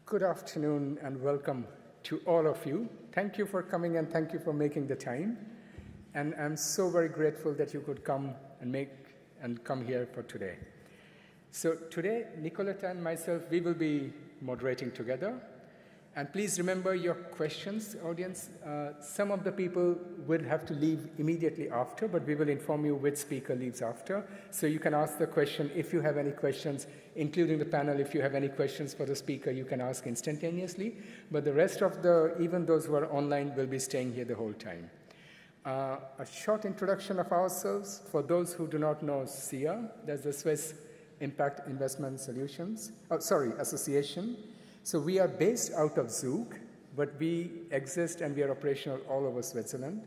Good afternoon and welcome to all of you. Thank you for coming and thank you for making the time. And I'm so very grateful that you could come and come here for today. So today, Nicoletta and myself, we will be moderating together. And please remember your questions, audience. Some of the people will have to leave immediately after, but we will inform you which speaker leaves after. So you can ask the question if you have any questions, including the panel. If you have any questions for the speaker, you can ask instantaneously. But the rest of even those who are online, will be staying here the whole time. A short introduction of ourselves. For those who do not know SIA, that's the Swiss Impact Investment Association. So we are based out of Zug, but we exist and we are operational all over Switzerland.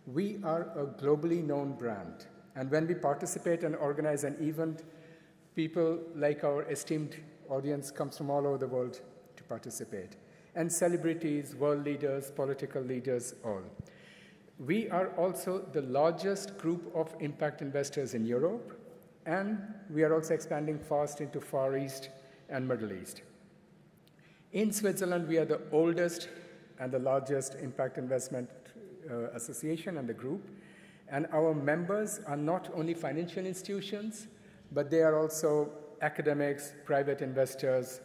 We are a globally known brand. And when we participate and organize an event, people like our esteemed audience comes from all over the world to participate. And celebrities, world leaders, political leaders, all. We are also the largest group of impact investors in Europe, and we are also expanding fast into Far East and Middle East. In Switzerland, we are the oldest and the largest impact investment association and the group. And our members are not only financial institutions, but they are also academics, private investors,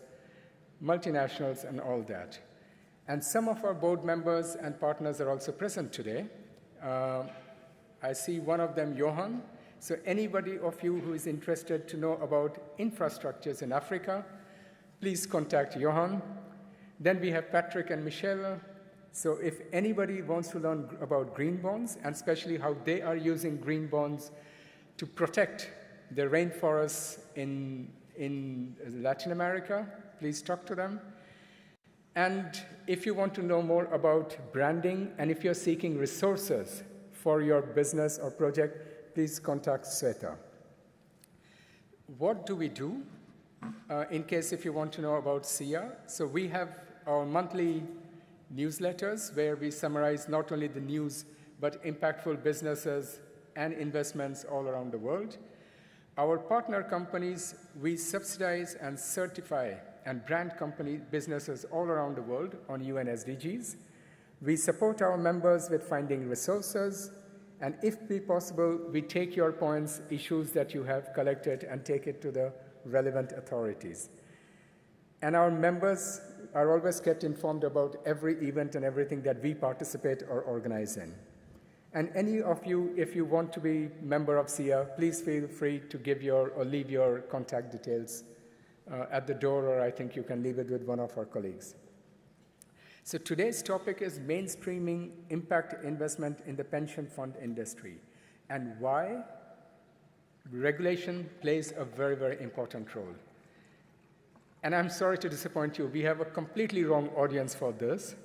multinationals, and all that. And some of our board members and partners are also present today. I see one of them, Johan. So anybody of you who is interested to know about infrastructures in Africa, please contact Johan. Then we have Patrick and Michelle. So if anybody wants to learn about green bonds, and especially how they are using green bonds to protect the rainforests in Latin America, please talk to them. And if you want to know more about branding, and if you're seeking resources for your business or project, please contact Sweta. What do we do? In case if you want to know about SIA, so we have our monthly newsletters where we summarize not only the news, but impactful businesses and investments all around the world. Our partner companies, we subsidize and certify and brand company businesses all around the world on UN SDGs. We support our members with finding resources, and if be possible, we take your points, issues that you have collected, and take it to the relevant authorities. And our members are always kept informed about every event and everything that we participate or organize in. And any of you, if you want to be member of SIA, please feel free to give or leave your contact details at the door, or I think you can leave it with one of our colleagues. So today's topic is mainstreaming impact investment in the pension fund industry, and why regulation plays a very, very important role. And I'm sorry to disappoint you, we have a completely wrong audience for this,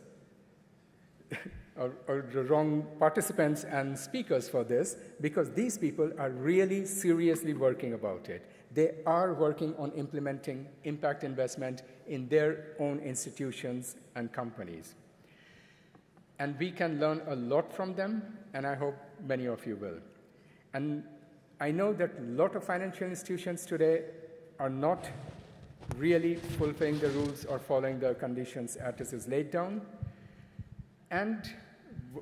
or the wrong participants and speakers for this, because these people are really seriously working about it. They are working on implementing impact investment in their own institutions and companies. And we can learn a lot from them, and I hope many of you will. And I know that a lot of financial institutions today are not really fulfilling the rules or following the conditions as it is laid down. And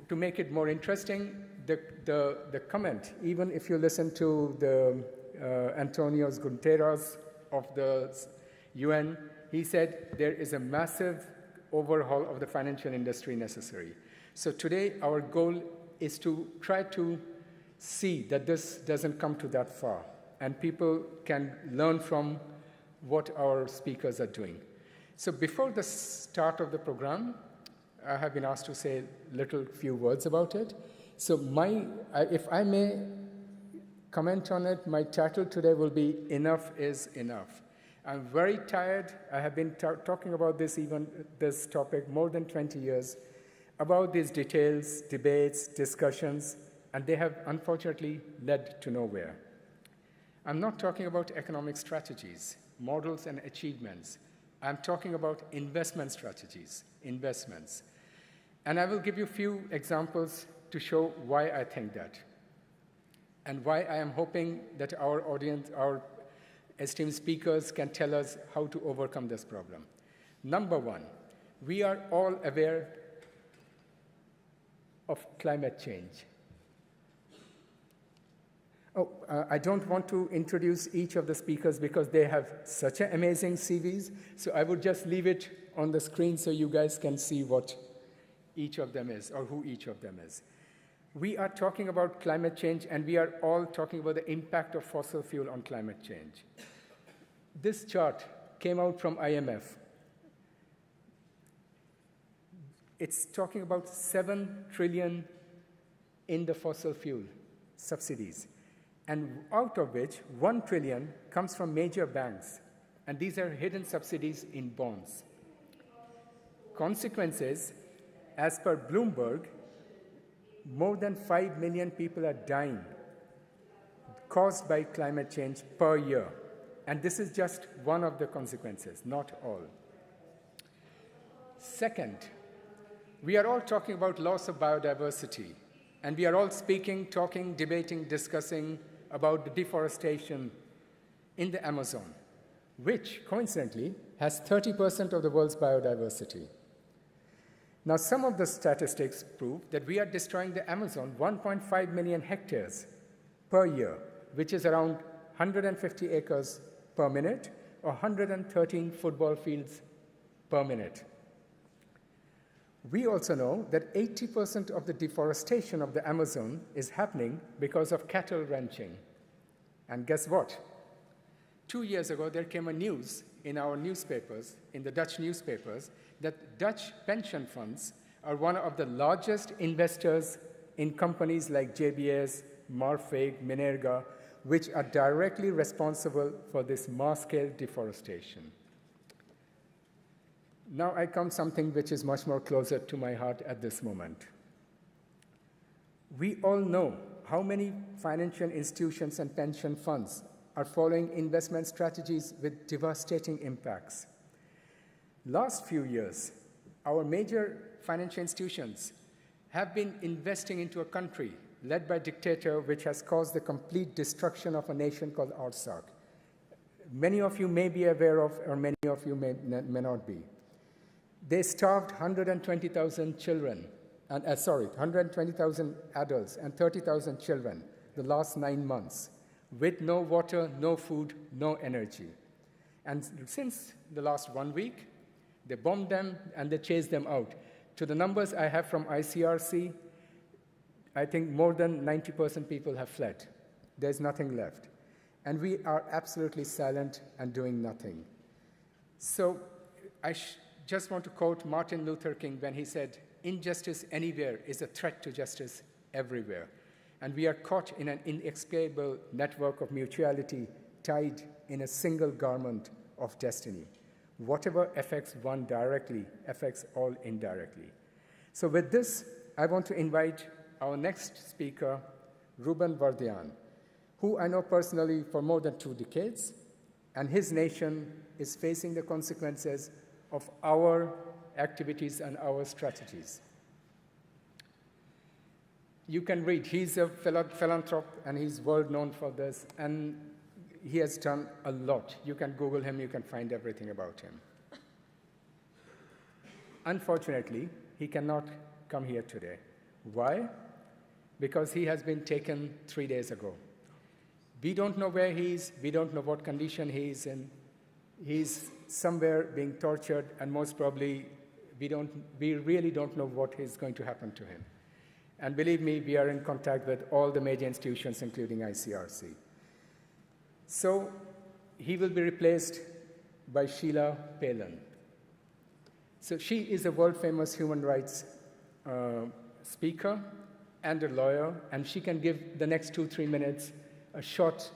to make it more interesting, the comment, even if you listen to the Antonio Guterres of the UN, he said there is a massive overhaul of the financial industry necessary. So today our goal is to try to see that this doesn't come to that far, and people can learn from what our speakers are doing. So before the start of the program, I have been asked to say a few words about it. So if I may comment on it, my title today will be Enough is Enough. I'm very tired. I have been talking about this topic more than 20 years, about these details, debates, discussions, and they have unfortunately led to nowhere. I'm not talking about economic strategies, models and achievements. I'm talking about investment strategies, investments. And I will give you a few examples to show why I think that, and why I am hoping that our audience, our esteemed speakers can tell us how to overcome this problem. Number one, we are all aware of climate change. I don't want to introduce each of the speakers because they have such an amazing CVs, so I would just leave it on the screen so you guys can see what each of them is, or who each of them is. We are talking about climate change, and we are all talking about the impact of fossil fuel on climate change. This chart came out from IMF. It's talking about 7 trillion in the fossil fuel subsidies, and out of which 1 trillion comes from major banks, and these are hidden subsidies in bonds. Consequences, as per Bloomberg, more than 5 million people are dying caused by climate change per year. And this is just one of the consequences, not all. Second, we are all talking about loss of biodiversity. And we are all speaking, talking, debating, discussing about the deforestation in the Amazon, which, coincidentally, has 30% of the world's biodiversity. Now, some of the statistics prove that we are destroying the Amazon 1.5 million hectares per year, which is around 150 acres per minute, or 113 football fields per minute. We also know that 80% of the deforestation of the Amazon is happening because of cattle ranching. And guess what? 2 years ago, there came a news in our newspapers, in the Dutch newspapers, that Dutch pension funds are one of the largest investors in companies like JBS, Marfrig, Minerga, which are directly responsible for this mass-scale deforestation. Now I come to something which is much more closer to my heart at this moment. We all know how many financial institutions and pension funds are following investment strategies with devastating impacts. Last few years, our major financial institutions have been investing into a country led by a dictator which has caused the complete destruction of a nation called Artsakh. Many of you may be aware of, or many of you may not be. They starved 120,000 children, 120,000 adults and 30,000 children the last 9 months with no water, no food, no energy. And since the last 1 week, they bombed them and they chased them out. To the numbers I have from ICRC, I think more than 90% people have fled. There's nothing left. And we are absolutely silent and doing nothing. So I just want to quote Martin Luther King when he said, "Injustice anywhere is a threat to justice everywhere." And we are caught in an inexplicable network of mutuality tied in a single garment of destiny. Whatever affects one directly affects all indirectly. So with this, I want to invite our next speaker, Ruben Vardian, who I know personally for more than 2 decades, and his nation is facing the consequences of our activities and our strategies. You can read, he's a philanthrope, and he's world known for this, and he has done a lot. You can Google him, you can find everything about him. Unfortunately, he cannot come here today. Why? Because he has been taken 3 days ago. We don't know where he is, we don't know what condition he is in. He's somewhere being tortured, and most probably, we really don't know what is going to happen to him. And believe me, we are in contact with all the major institutions, including ICRC. So he will be replaced by Sheila Palin. So she is a world-famous human rights speaker and a lawyer, and she can give the next 2-3 minutes a short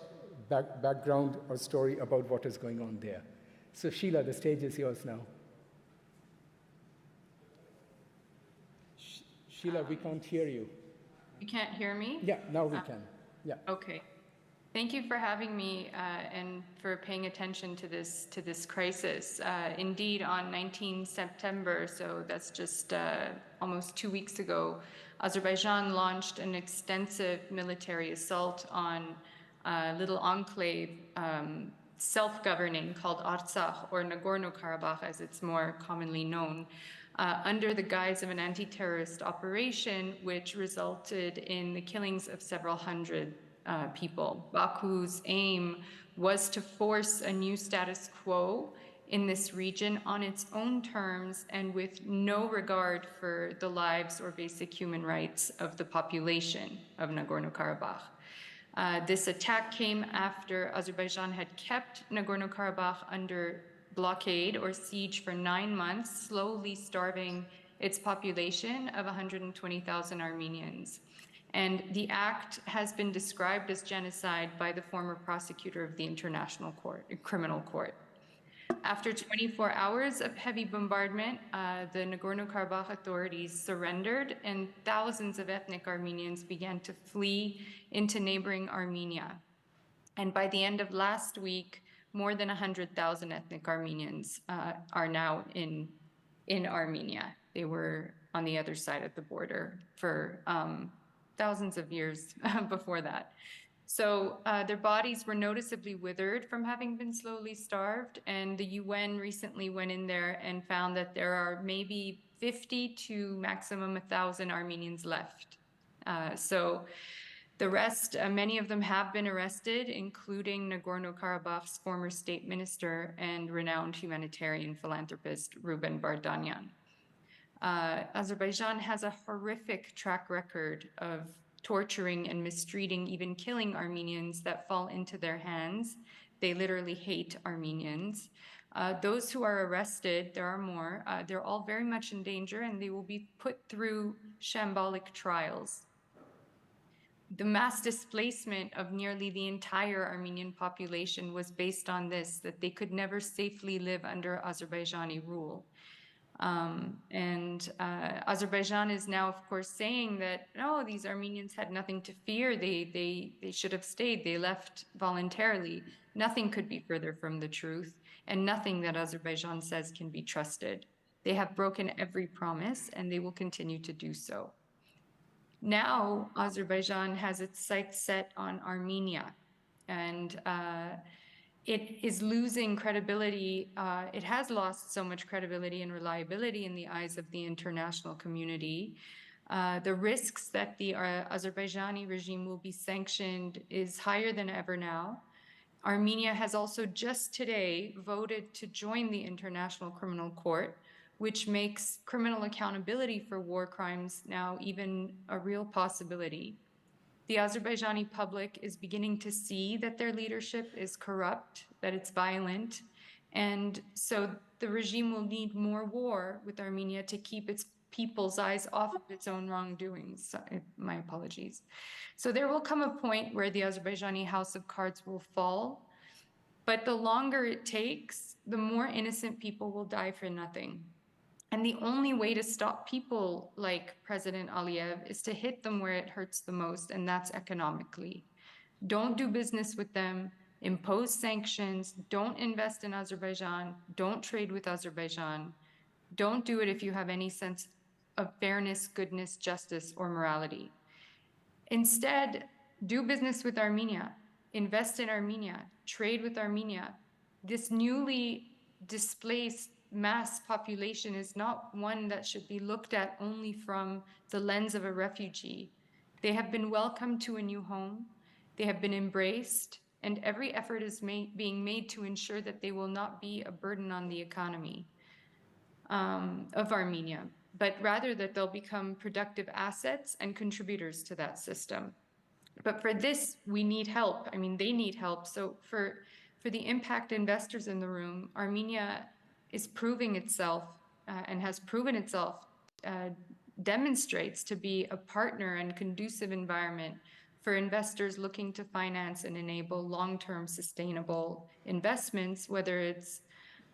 background or story about what is going on there. So Sheila, the stage is yours now. Sheila, we can't hear you. You can't hear me? Yeah, now we can. Yeah. Okay. Thank you for having me and for paying attention to this crisis. Indeed, on 19 September, so that's just almost 2 weeks ago, Azerbaijan launched an extensive military assault on a little enclave self-governing called Artsakh, or Nagorno-Karabakh as it's more commonly known, under the guise of an anti-terrorist operation, which resulted in the killings of several hundred people. Baku's aim was to force a new status quo in this region on its own terms and with no regard for the lives or basic human rights of the population of Nagorno-Karabakh. This attack came after Azerbaijan had kept Nagorno-Karabakh under blockade or siege for 9 months, slowly starving its population of 120,000 Armenians. And the act has been described as genocide by the former prosecutor of the International Criminal Court. After 24 hours of heavy bombardment, the Nagorno-Karabakh authorities surrendered, and thousands of ethnic Armenians began to flee into neighboring Armenia. And by the end of last week, more than 100,000 ethnic Armenians are now in Armenia. They were on the other side of the border for thousands of years before that. So their bodies were noticeably withered from having been slowly starved, and the UN recently went in there and found that there are maybe 50 to maximum 1,000 Armenians left. So the rest, many of them have been arrested, including Nagorno-Karabakh's former state minister and renowned humanitarian philanthropist, Ruben Vardanyan. Azerbaijan has a horrific track record of torturing and mistreating, even killing Armenians that fall into their hands. They literally hate Armenians. Those who are arrested, there are more, they're all very much in danger, and they will be put through shambolic trials. The mass displacement of nearly the entire Armenian population was based on this, that they could never safely live under Azerbaijani rule. Azerbaijan is now, of course, saying that, no, these Armenians had nothing to fear. They should have stayed. They left voluntarily. Nothing could be further from the truth, and nothing that Azerbaijan says can be trusted. They have broken every promise, and they will continue to do so. Now, Azerbaijan has its sights set on Armenia, and it is losing credibility. It has lost so much credibility and reliability in the eyes of the international community. The risks that the Azerbaijani regime will be sanctioned is higher than ever now. Armenia has also just today voted to join the International Criminal Court, which makes criminal accountability for war crimes now even a real possibility. The Azerbaijani public is beginning to see that their leadership is corrupt, that it's violent, and so the regime will need more war with Armenia to keep its people's eyes off of its own wrongdoings. My apologies. So there will come a point where the Azerbaijani house of cards will fall, but the longer it takes, the more innocent people will die for nothing. And the only way to stop people like President Aliyev is to hit them where it hurts the most, and that's economically. Don't do business with them, impose sanctions, don't invest in Azerbaijan, don't trade with Azerbaijan. Don't do it if you have any sense of fairness, goodness, justice, or morality. Instead, do business with Armenia, invest in Armenia, trade with Armenia. This newly displaced mass population is not one that should be looked at only from the lens of a refugee. They have been welcomed to a new home, they have been embraced, and every effort is being made to ensure that they will not be a burden on the economy of Armenia, but rather that they'll become productive assets and contributors to that system. But for this, we need help. I mean, they need help. So for the impact investors in the room, Armenia is proving itself and has proven itself, demonstrates to be a partner and conducive environment for investors looking to finance and enable long-term sustainable investments, whether it's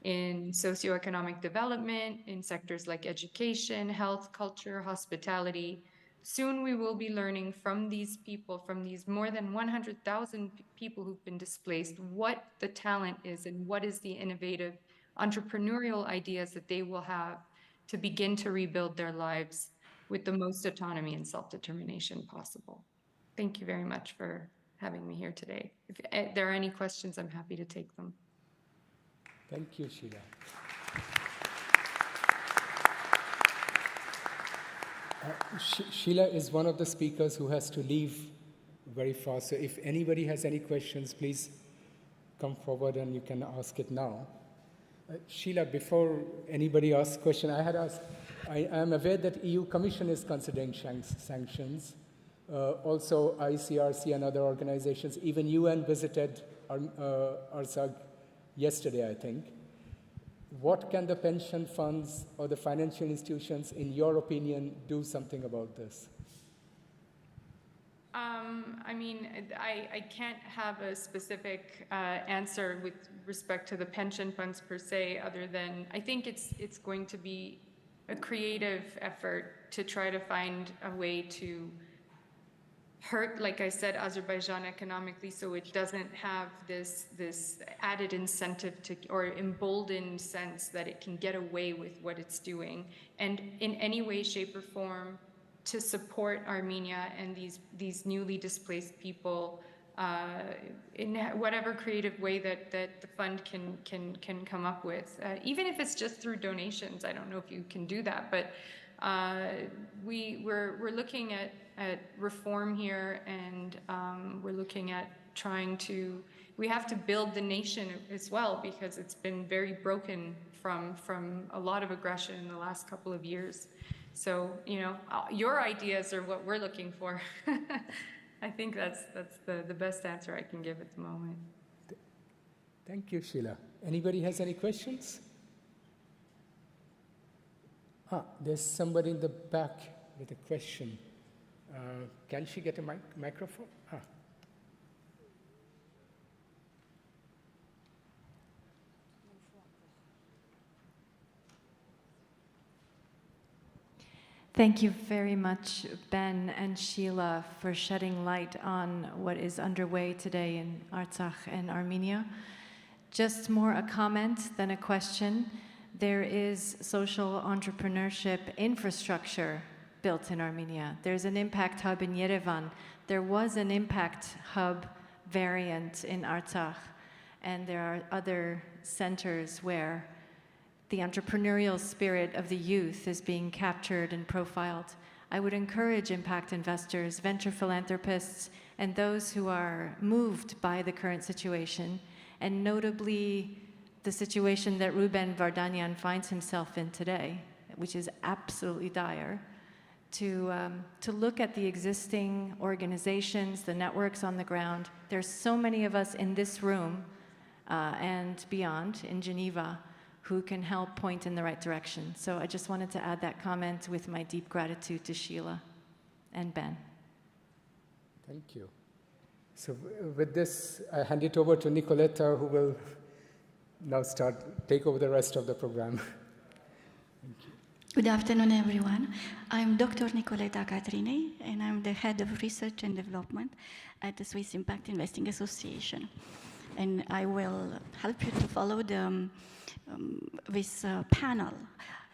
in socioeconomic development, in sectors like education, health, culture, hospitality. Soon we will be learning from these people, from these more than 100,000 people who've been displaced, what the talent is and what is the innovative entrepreneurial ideas that they will have to begin to rebuild their lives with the most autonomy and self-determination possible. Thank you very much for having me here today. If there are any questions, I'm happy to take them. Thank you, Sheila. Sheila is one of the speakers who has to leave very fast. So if anybody has any questions, please come forward and you can ask it now. Sheila, before anybody asks a question, I am aware that EU Commission is considering sanctions. Also, ICRC and other organizations, even UN visited ARSAG yesterday, I think. What can the pension funds or the financial institutions, in your opinion, do something about this? I mean, I can't have a specific answer with respect to the pension funds per se, other than I think it's going to be a creative effort to try to find a way to hurt, like I said, Azerbaijan economically, so it doesn't have this added incentive to, or emboldened sense that it can get away with what it's doing, and in any way, shape, or form to support Armenia and these newly displaced people in whatever creative way that the fund can come up with, even if it's just through donations. I don't know if you can do that, but we're looking at reform here, and we're looking at trying to. We have to build the nation as well, because it's been very broken from a lot of aggression in the last couple of years. So, you know, your ideas are what we're looking for. I think that's the best answer I can give at the moment. Thank you, Sheila. Anybody has any questions? There's somebody in the back with a question. Can she get a microphone? Thank you very much, Ben and Sheila, for shedding light on what is underway today in Artsakh and Armenia. Just more a comment than a question. There is social entrepreneurship infrastructure built in Armenia. There's an impact hub in Yerevan. There was an impact hub variant in Artsakh, and there are other centers where the entrepreneurial spirit of the youth is being captured and profiled. I would encourage impact investors, venture philanthropists, and those who are moved by the current situation, and notably the situation that Ruben Vardanyan finds himself in today, which is absolutely dire, to look at the existing organizations, the networks on the ground. There's so many of us in this room and beyond in Geneva who can help point in the right direction. So I just wanted to add that comment with my deep gratitude to Sheila and Ben. Thank you. So with this, I hand it over to Nicoletta, who will now take over the rest of the program. Thank you. Good afternoon, everyone. I'm Dr. Nicoletta Catrini, and I'm the head of research and development at the Swiss Impact Investing Association. And I will help you to follow this panel.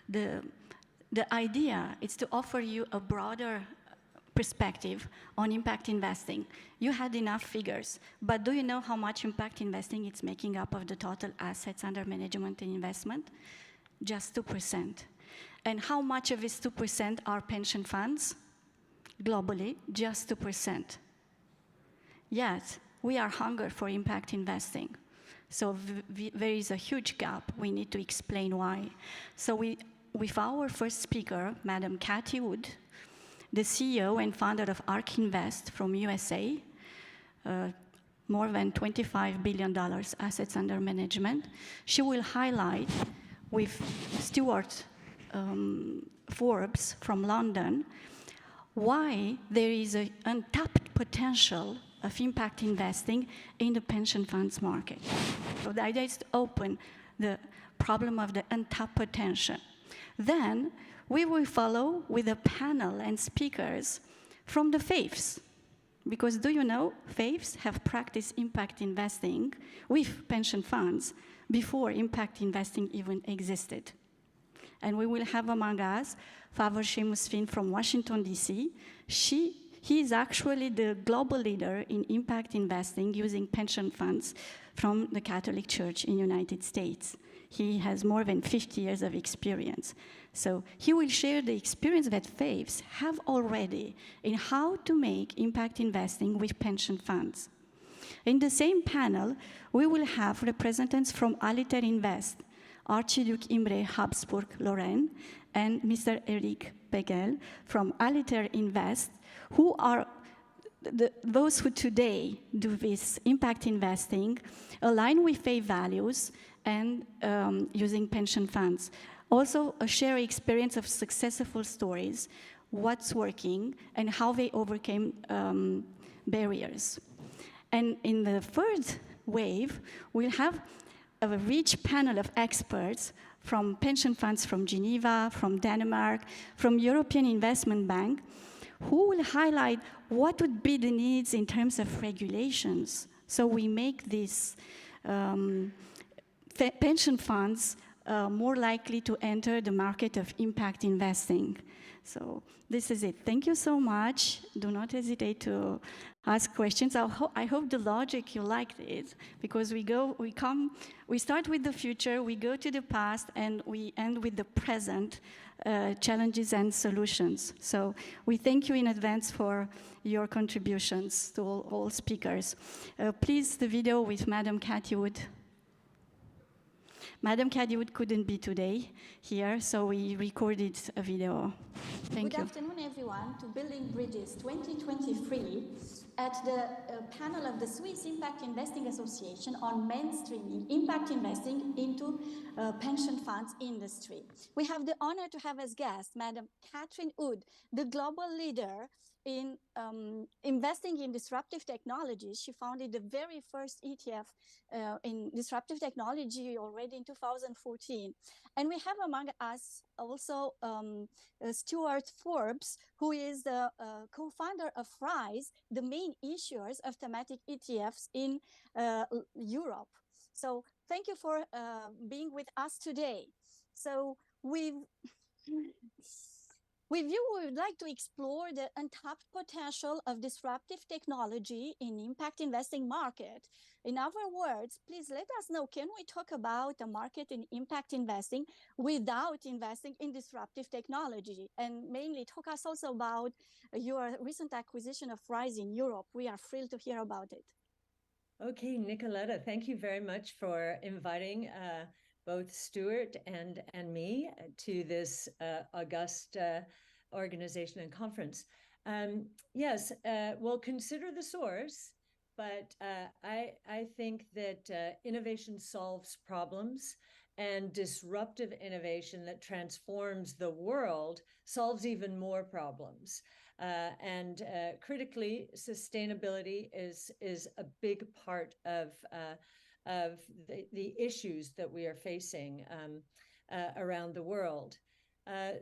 The idea is to offer you a broader perspective on impact investing. You had enough figures, but do you know how much impact investing is making up of the total assets under management and investment? Just 2%. And how much of this 2% are pension funds? Globally, just 2%. Yet, we are hungry for impact investing. So there is a huge gap. We need to explain why. So with our first speaker, Madam Cathy Wood, the CEO and founder of ARK Invest from USA, more than $25 billion assets under management, she will highlight with Stuart Forbes from London why there is an untapped potential of impact investing in the pension funds market. So the idea is to open the problem of the untapped potential. Then we will follow with a panel and speakers from the faiths. Because do you know, faiths have practiced impact investing with pension funds before impact investing even existed. And we will have among us Favor Shemusfin from Washington, D.C. She he is actually the global leader in impact investing using pension funds from the Catholic Church in the United States. He has more than 50 years of experience. So he will share the experience that FAVEs have already in how to make impact investing with pension funds. In the same panel, we will have representatives from Aliter Invest, Archduke Imre Habsburg Lorraine, and Mr. Eric Begel from Aliter Invest, who are those who today do this impact investing, align with FAVE values, and using pension funds. Also, a share experience of successful stories, what's working, and how they overcame barriers. And in the third wave, we'll have a rich panel of experts from pension funds from Geneva, from Denmark, from European Investment Bank, who will highlight what would be the needs in terms of regulations. So we make these pension funds more likely to enter the market of impact investing. So this is it. Thank you so much. Do not hesitate to ask questions. I hope the logic, you liked it, because we start with the future, we go to the past, and we end with the present challenges and solutions. So we thank you in advance for your contributions to all speakers. Please, the video with Madam Cathy Wood. Madam Cathy Wood couldn't be today here, so we recorded a video. Thank you. Good afternoon, everyone, to Building Bridges 2023 at the panel of the Swiss Impact Investing Association on mainstreaming impact investing into pension funds industry. We have the honor to have as guest Madam Catherine Wood, the global leader in investing in disruptive technologies. She founded the very first ETF in disruptive technology already in 2014. And we have among us also Stuart Forbes, who is the co-founder of RISE, the main issuers of thematic ETFs in Europe. So thank you for being with us today. So with you, we would like to explore the untapped potential of disruptive technology in impact investing market. In other words, please let us know, can we talk about a market in impact investing without investing in disruptive technology? And mainly talk us also about your recent acquisition of RISE in Europe. We are thrilled to hear about it. Okay, Nicoletta, thank you very much for inviting both Stuart and me to this august organization and conference. Yes, we'll consider the source, but I think that innovation solves problems, and disruptive innovation that transforms the world solves even more problems. And critically, sustainability is a big part of the issues that we are facing around the world.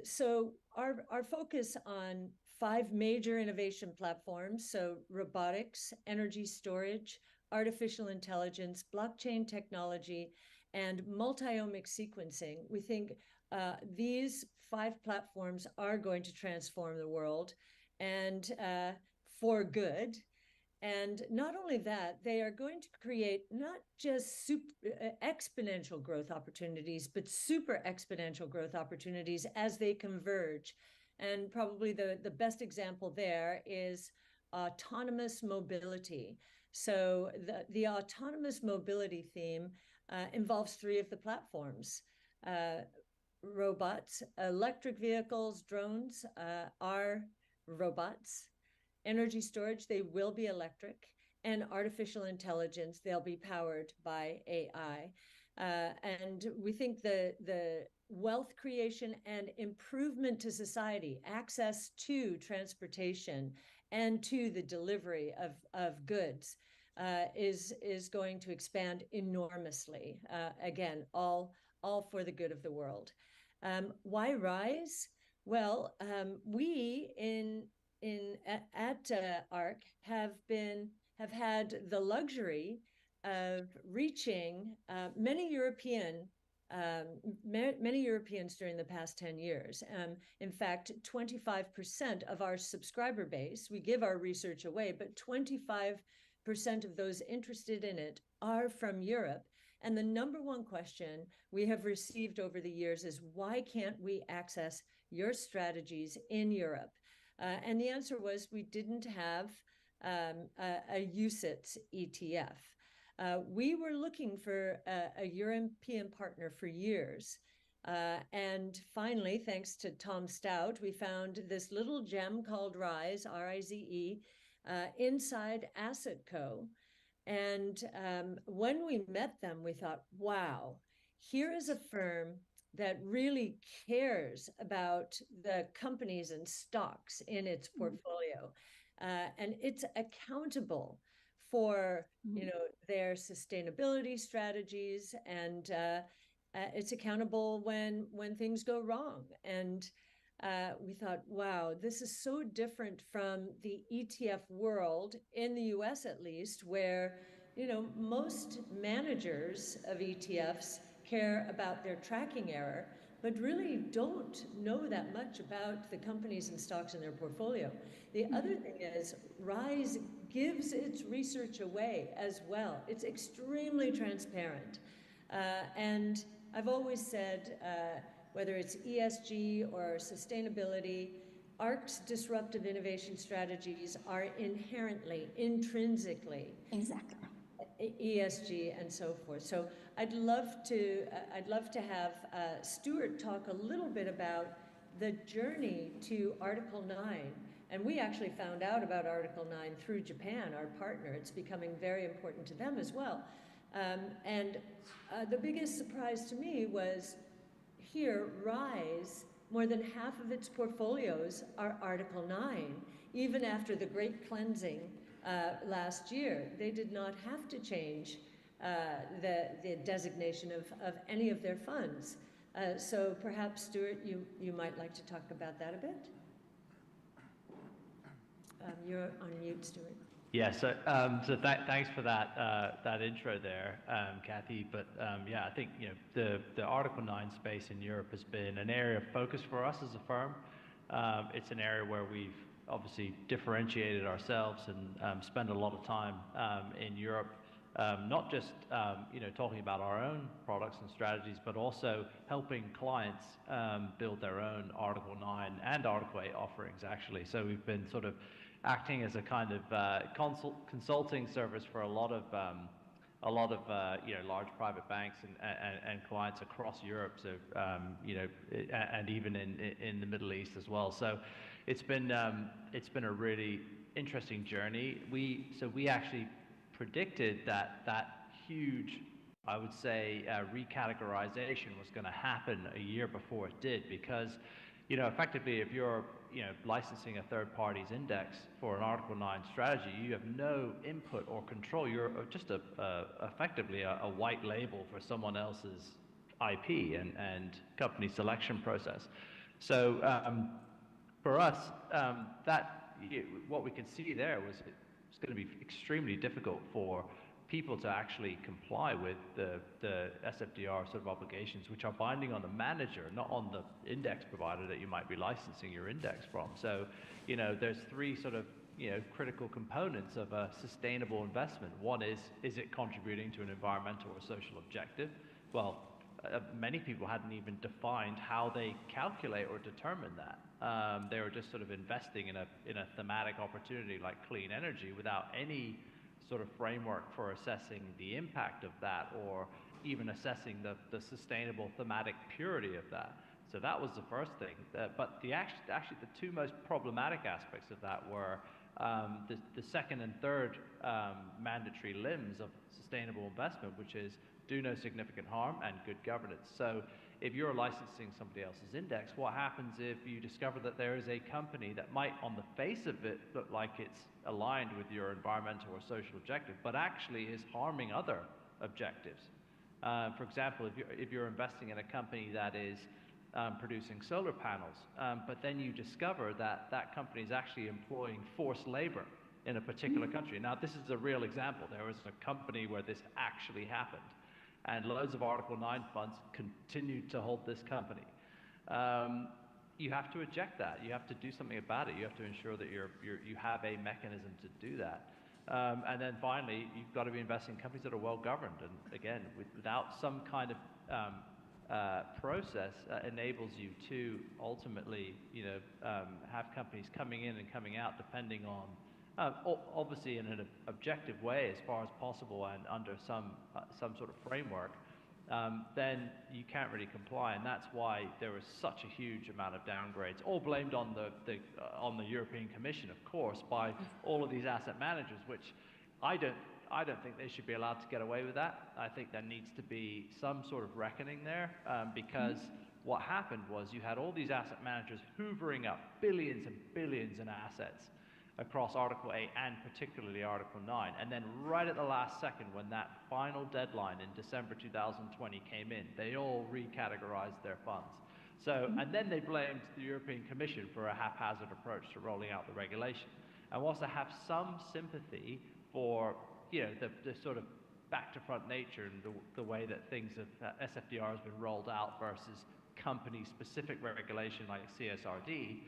So our focus on 5 major innovation platforms, so robotics, energy storage, artificial intelligence, blockchain technology, and multi-omic sequencing. We think these 5 platforms are going to transform the world, and for good. And not only that, they are going to create not just exponential growth opportunities, but super exponential growth opportunities as they converge. And probably the best example there is autonomous mobility. So the autonomous mobility theme involves 3 of the platforms. Robots, electric vehicles, drones are robots. Energy storage, they will be electric, and artificial intelligence, they'll be powered by AI. And we think the wealth creation and improvement to society, access to transportation and to the delivery of goods is going to expand enormously. Again, all for the good of the world. Why RISE? Well, we at ARC have had the luxury of reaching many European many Europeans during the past 10 years. In fact, 25% of our subscriber base, we give our research away, but 25% of those interested in it are from Europe. And the number one question we have received over the years is, why can't we access your strategies in Europe? And the answer was, we didn't have a UCITS ETF. We were looking for a European partner for years. And finally, thanks to Tom Stout, we found this little gem called RISE, R-I-Z-E, inside Asset Co. And when we met them, we thought, wow, here is a firm that really cares about the companies and stocks in its portfolio. And it's accountable for their sustainability strategies, and it's accountable when things go wrong. And we thought, wow, this is so different from the ETF world, in the US at least, where most managers of ETFs care about their tracking error, but really don't know that much about the companies and stocks in their portfolio. The other thing is, RISE gives its research away as well. It's extremely transparent. And I've always said, whether it's ESG or sustainability, ARC's disruptive innovation strategies are inherently, intrinsically Exactly. ESG and so forth. So I'd love to have Stuart talk a little bit about the journey to Article 9. And we actually found out about Article 9 through Japan, our partner. It's becoming very important to them as well. And the biggest surprise to me was, here, RISE, more than half of its portfolios are Article 9, even after the great cleansing last year. They did not have to change the designation of any of their funds. So perhaps, Stuart, you might like to talk about that a bit. You're on mute, Stuart. Yeah, so thanks for that intro there, Kathy. But yeah, I think the Article 9 space in Europe has been an area of focus for us as a firm. It's an area where we've obviously differentiated ourselves and spend a lot of time in Europe, not just talking about our own products and strategies, but also helping clients build their own Article 9 and Article 8 offerings, actually. So we've been sort of acting as a kind of consulting service for a lot of large private banks and clients across Europe. So and even in the Middle East as well. So it's been a really interesting journey. We actually predicted that huge, I would say, recategorization was going to happen a year before it did, because effectively, if you're licensing a third party's index for an Article 9 strategy, you have no input or control. You're just effectively a white label for someone else's IP and company selection process. So for us, what we could see there was it's going to be extremely difficult for people to actually comply with the SFDR sort of obligations, which are binding on the manager, not on the index provider that you might be licensing your index from. So, there's three sort of, critical components of a sustainable investment. One is it contributing to an environmental or social objective? Well, many people hadn't even defined how they calculate or determine that. They were just sort of investing in a thematic opportunity like clean energy without any sort of framework for assessing the impact of that, or even assessing the sustainable thematic purity of that. So that was the first thing. But actually the two most problematic aspects of that were the second and third mandatory limbs of sustainable investment, which is do no significant harm and good governance. So if you're licensing somebody else's index, what happens if you discover that there is a company that might, on the face of it, look like it's aligned with your environmental or social objective, but actually is harming other objectives? For example, if you're investing in a company that is producing solar panels, but then you discover that that company is actually employing forced labor in a particular country. Now, this is a real example. There was a company where this actually happened. and loads of Article 9 funds continued to hold this company. You have to eject that. You have to do something about it. You have to ensure that you have a mechanism to do that. And then finally, you've got to be investing in companies that are well governed. And again, without some kind of process enables you to ultimately, have companies coming in and coming out depending on, obviously in an objective way as far as possible and under some sort of framework. Then you can't really comply, and that's why there was such a huge amount of downgrades, all blamed on the European Commission, of course, by all of these asset managers, which I don't think they should be allowed to get away with that. I think there needs to be some sort of reckoning there, because what happened was you had all these asset managers hoovering up billions and billions in assets across Article 8 and particularly Article 9. And then right at the last second, when that final deadline in December 2020 came in, they all recategorized their funds. So, and then they blamed the European Commission for a haphazard approach to rolling out the regulation. And whilst I have some sympathy for, the sort of back to front nature and the way that things have, SFDR has been rolled out versus company-specific regulation like CSRD,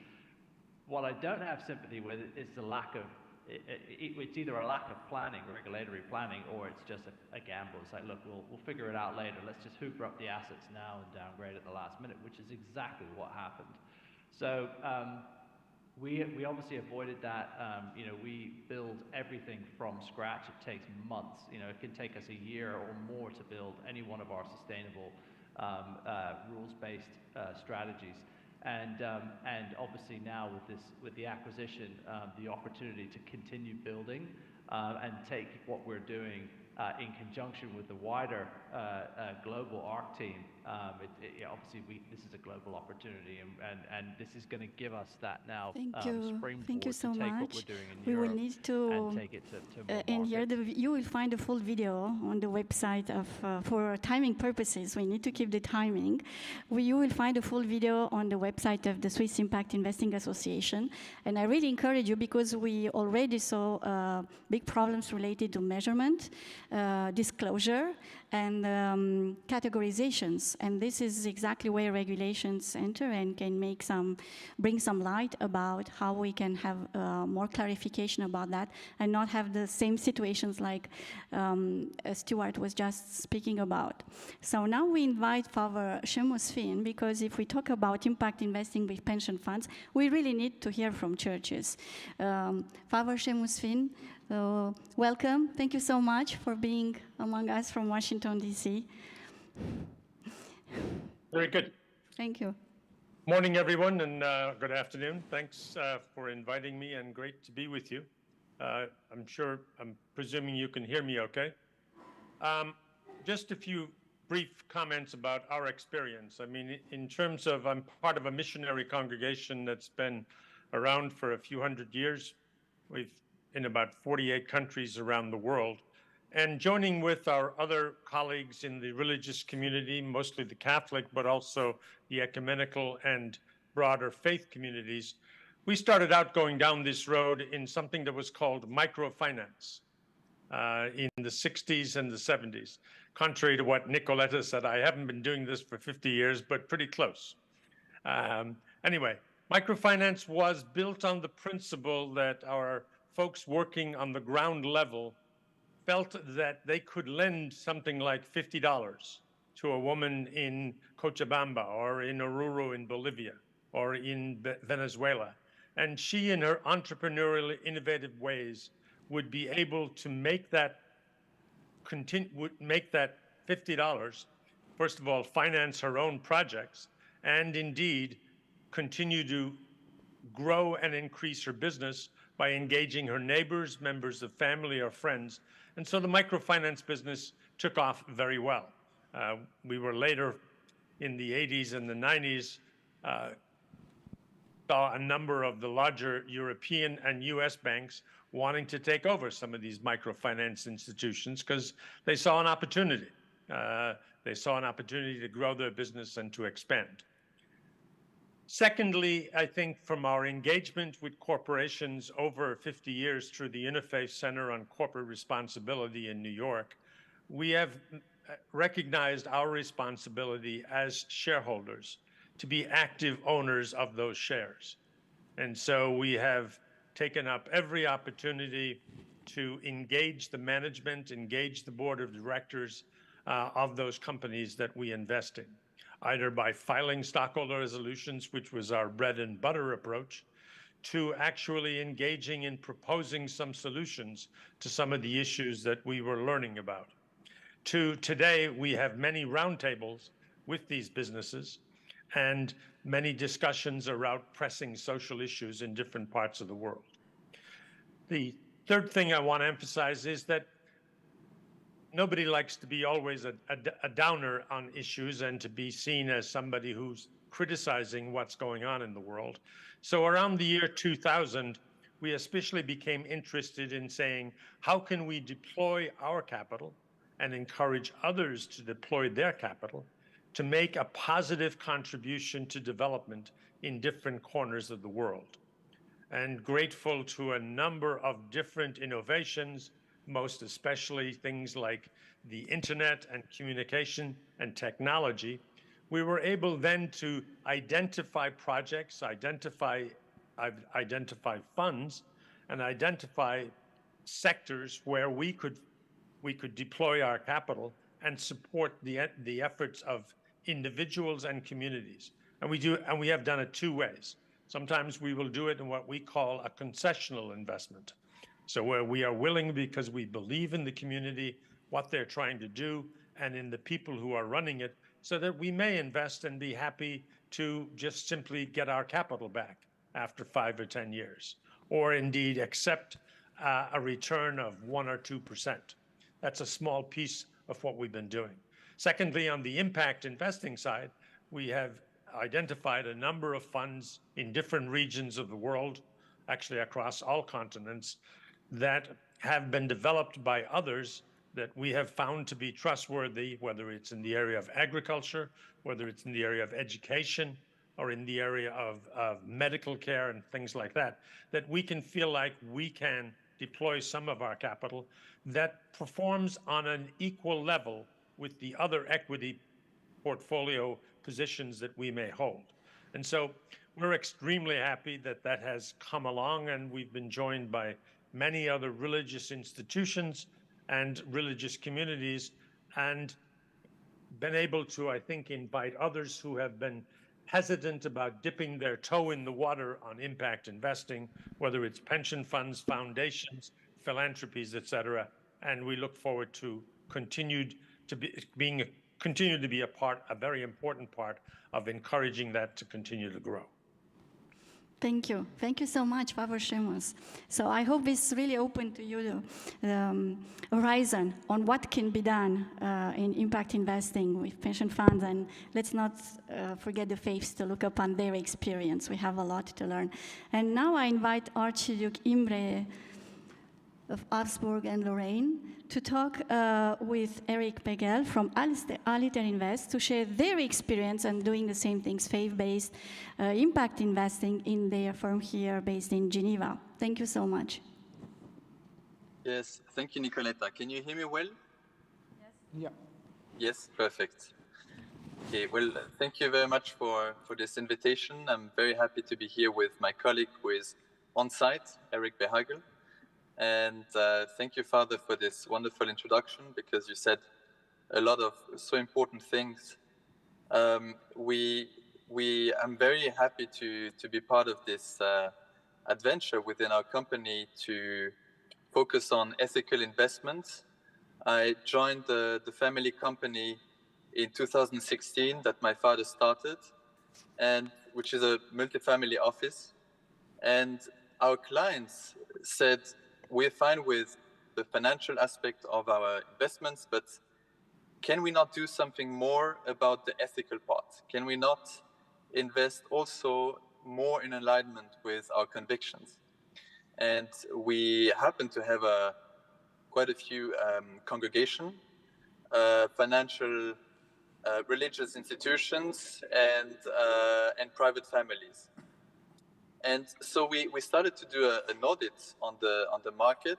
what I don't have sympathy with is the lack of, it's either a lack of planning, regulatory planning, or it's just a gamble. It's like, look, we'll figure it out later. Let's just hoover up the assets now and downgrade at the last minute, which is exactly what happened. So we obviously avoided that. We build everything from scratch. It takes months. It can take us a year or more to build any one of our sustainable rules-based strategies. And obviously now with the acquisition, the opportunity to continue building and take what we're doing in conjunction with the wider global ARC team. Obviously, this is a global opportunity, and this is going to give us that now springboard Thank you so to take much. what we're doing in We Europe will need to and take it to more and here markets. you will find a full video on the website of for timing purposes. We need to keep the timing. You will find a full video on the website of the Swiss Impact Investing Association, and I really encourage you because we already saw big problems related to measurement, disclosure, and categorizations. And this is exactly where regulations enter and can bring some light about how we can have more clarification about that and not have the same situations like Stuart was just speaking about. So now we invite Father Seamus Finn, because if we talk about impact investing with pension funds, we really need to hear from churches. Father Seamus Finn, welcome. Thank you so much for being among us from Washington, D.C. Very good. Thank you. Morning, everyone, and good afternoon. Thanks for inviting me, and great to be with you. I'm presuming you can hear me okay. Just a few brief comments about our experience. I mean, in terms of, I'm part of a missionary congregation that's been around for a few hundred years. We've in about 48 countries around the world. And joining with our other colleagues in the religious community, mostly the Catholic, but also the ecumenical and broader faith communities, we started out going down this road in something that was called microfinance in the 60s and the 70s. Contrary to what Nicoletta said, I haven't been doing this for 50 years, but pretty close. Anyway, microfinance was built on the principle that our folks working on the ground level felt that they could lend something like $50 to a woman in Cochabamba or in Oruro in Bolivia or in Venezuela. And she, in her entrepreneurial, innovative ways, would be able to make that $50, first of all, finance her own projects, and indeed continue to grow and increase her business by engaging her neighbors, members of family, or friends. And so the microfinance business took off very well. We were later in the 80s and the 90s, saw a number of the larger European and US banks wanting to take over some of these microfinance institutions because they saw an opportunity. They saw an opportunity to grow their business and to expand. Secondly, I think from our engagement with corporations over 50 years through the Interfaith Center on Corporate Responsibility in New York, we have recognized our responsibility as shareholders to be active owners of those shares. And so we have taken up every opportunity to engage the management, engage the board of directors of those companies that we invest in, either by filing stockholder resolutions, which was our bread and butter approach, to actually engaging in proposing some solutions to some of the issues that we were learning about. To today, we have many roundtables with these businesses and many discussions around pressing social issues in different parts of the world. The third thing I want to emphasize is that nobody likes to be always a downer on issues and to be seen as somebody who's criticizing what's going on in the world. So around the year 2000, we especially became interested in saying, how can we deploy our capital and encourage others to deploy their capital to make a positive contribution to development in different corners of the world? And grateful to a number of different innovations, most especially things like the internet and communication and technology, we were able then to identify projects, identify funds, and identify sectors where we could deploy our capital and support the efforts of individuals and communities. And we have done it two ways. Sometimes we will do it in what we call a concessional investment. So where we are willing because we believe in the community, what they're trying to do, and in the people who are running it, so that we may invest and be happy to just simply get our capital back after 5 or 10 years, or indeed accept a return of 1 or 2%. That's a small piece of what we've been doing. Secondly, on the impact investing side, we have identified a number of funds in different regions of the world, actually across all continents, that have been developed by others that we have found to be trustworthy, whether it's in the area of agriculture, whether it's in the area of education, or in the area of medical care and things like that, that we can feel like we can deploy some of our capital that performs on an equal level with the other equity portfolio positions that we may hold. And so we're extremely happy that that has come along, and we've been joined by many other religious institutions and religious communities, and been able to, I think, invite others who have been hesitant about dipping their toe in the water on impact investing, whether it's pension funds, foundations, philanthropies, et cetera. And we look forward to continue to be a very important part of encouraging that to continue to grow. Thank you. Thank you so much, Father Seamus. So I hope this really opened to you the horizon on what can be done in impact investing with pension funds. And let's not forget the faiths to look upon their experience. We have a lot to learn. And now I invite Archduke Imre of Habsburg and Lorraine to talk with Eric Begel from Aliter Invest to share their experience and doing the same things, faith-based impact investing in their firm here based in Geneva. Thank you so much. Yes, thank you, Nicoletta. Can you hear me well? Yes. Yeah. Yes, perfect. Okay, well, thank you very much for this invitation. I'm very happy to be here with my colleague who is on site, Eric Behagel. And thank you, Father, for this wonderful introduction, because you said a lot of so important things. I'm very happy to be part of this adventure within our company to focus on ethical investments. I joined the family company in 2016 that my father started, and which is a multifamily office. And our clients said, we're fine with the financial aspect of our investments, but can we not do something more about the ethical part? Can we not invest also more in alignment with our convictions? And we happen to have quite a few congregation, financial, religious institutions, and private families. And so we started to do an audit on the market.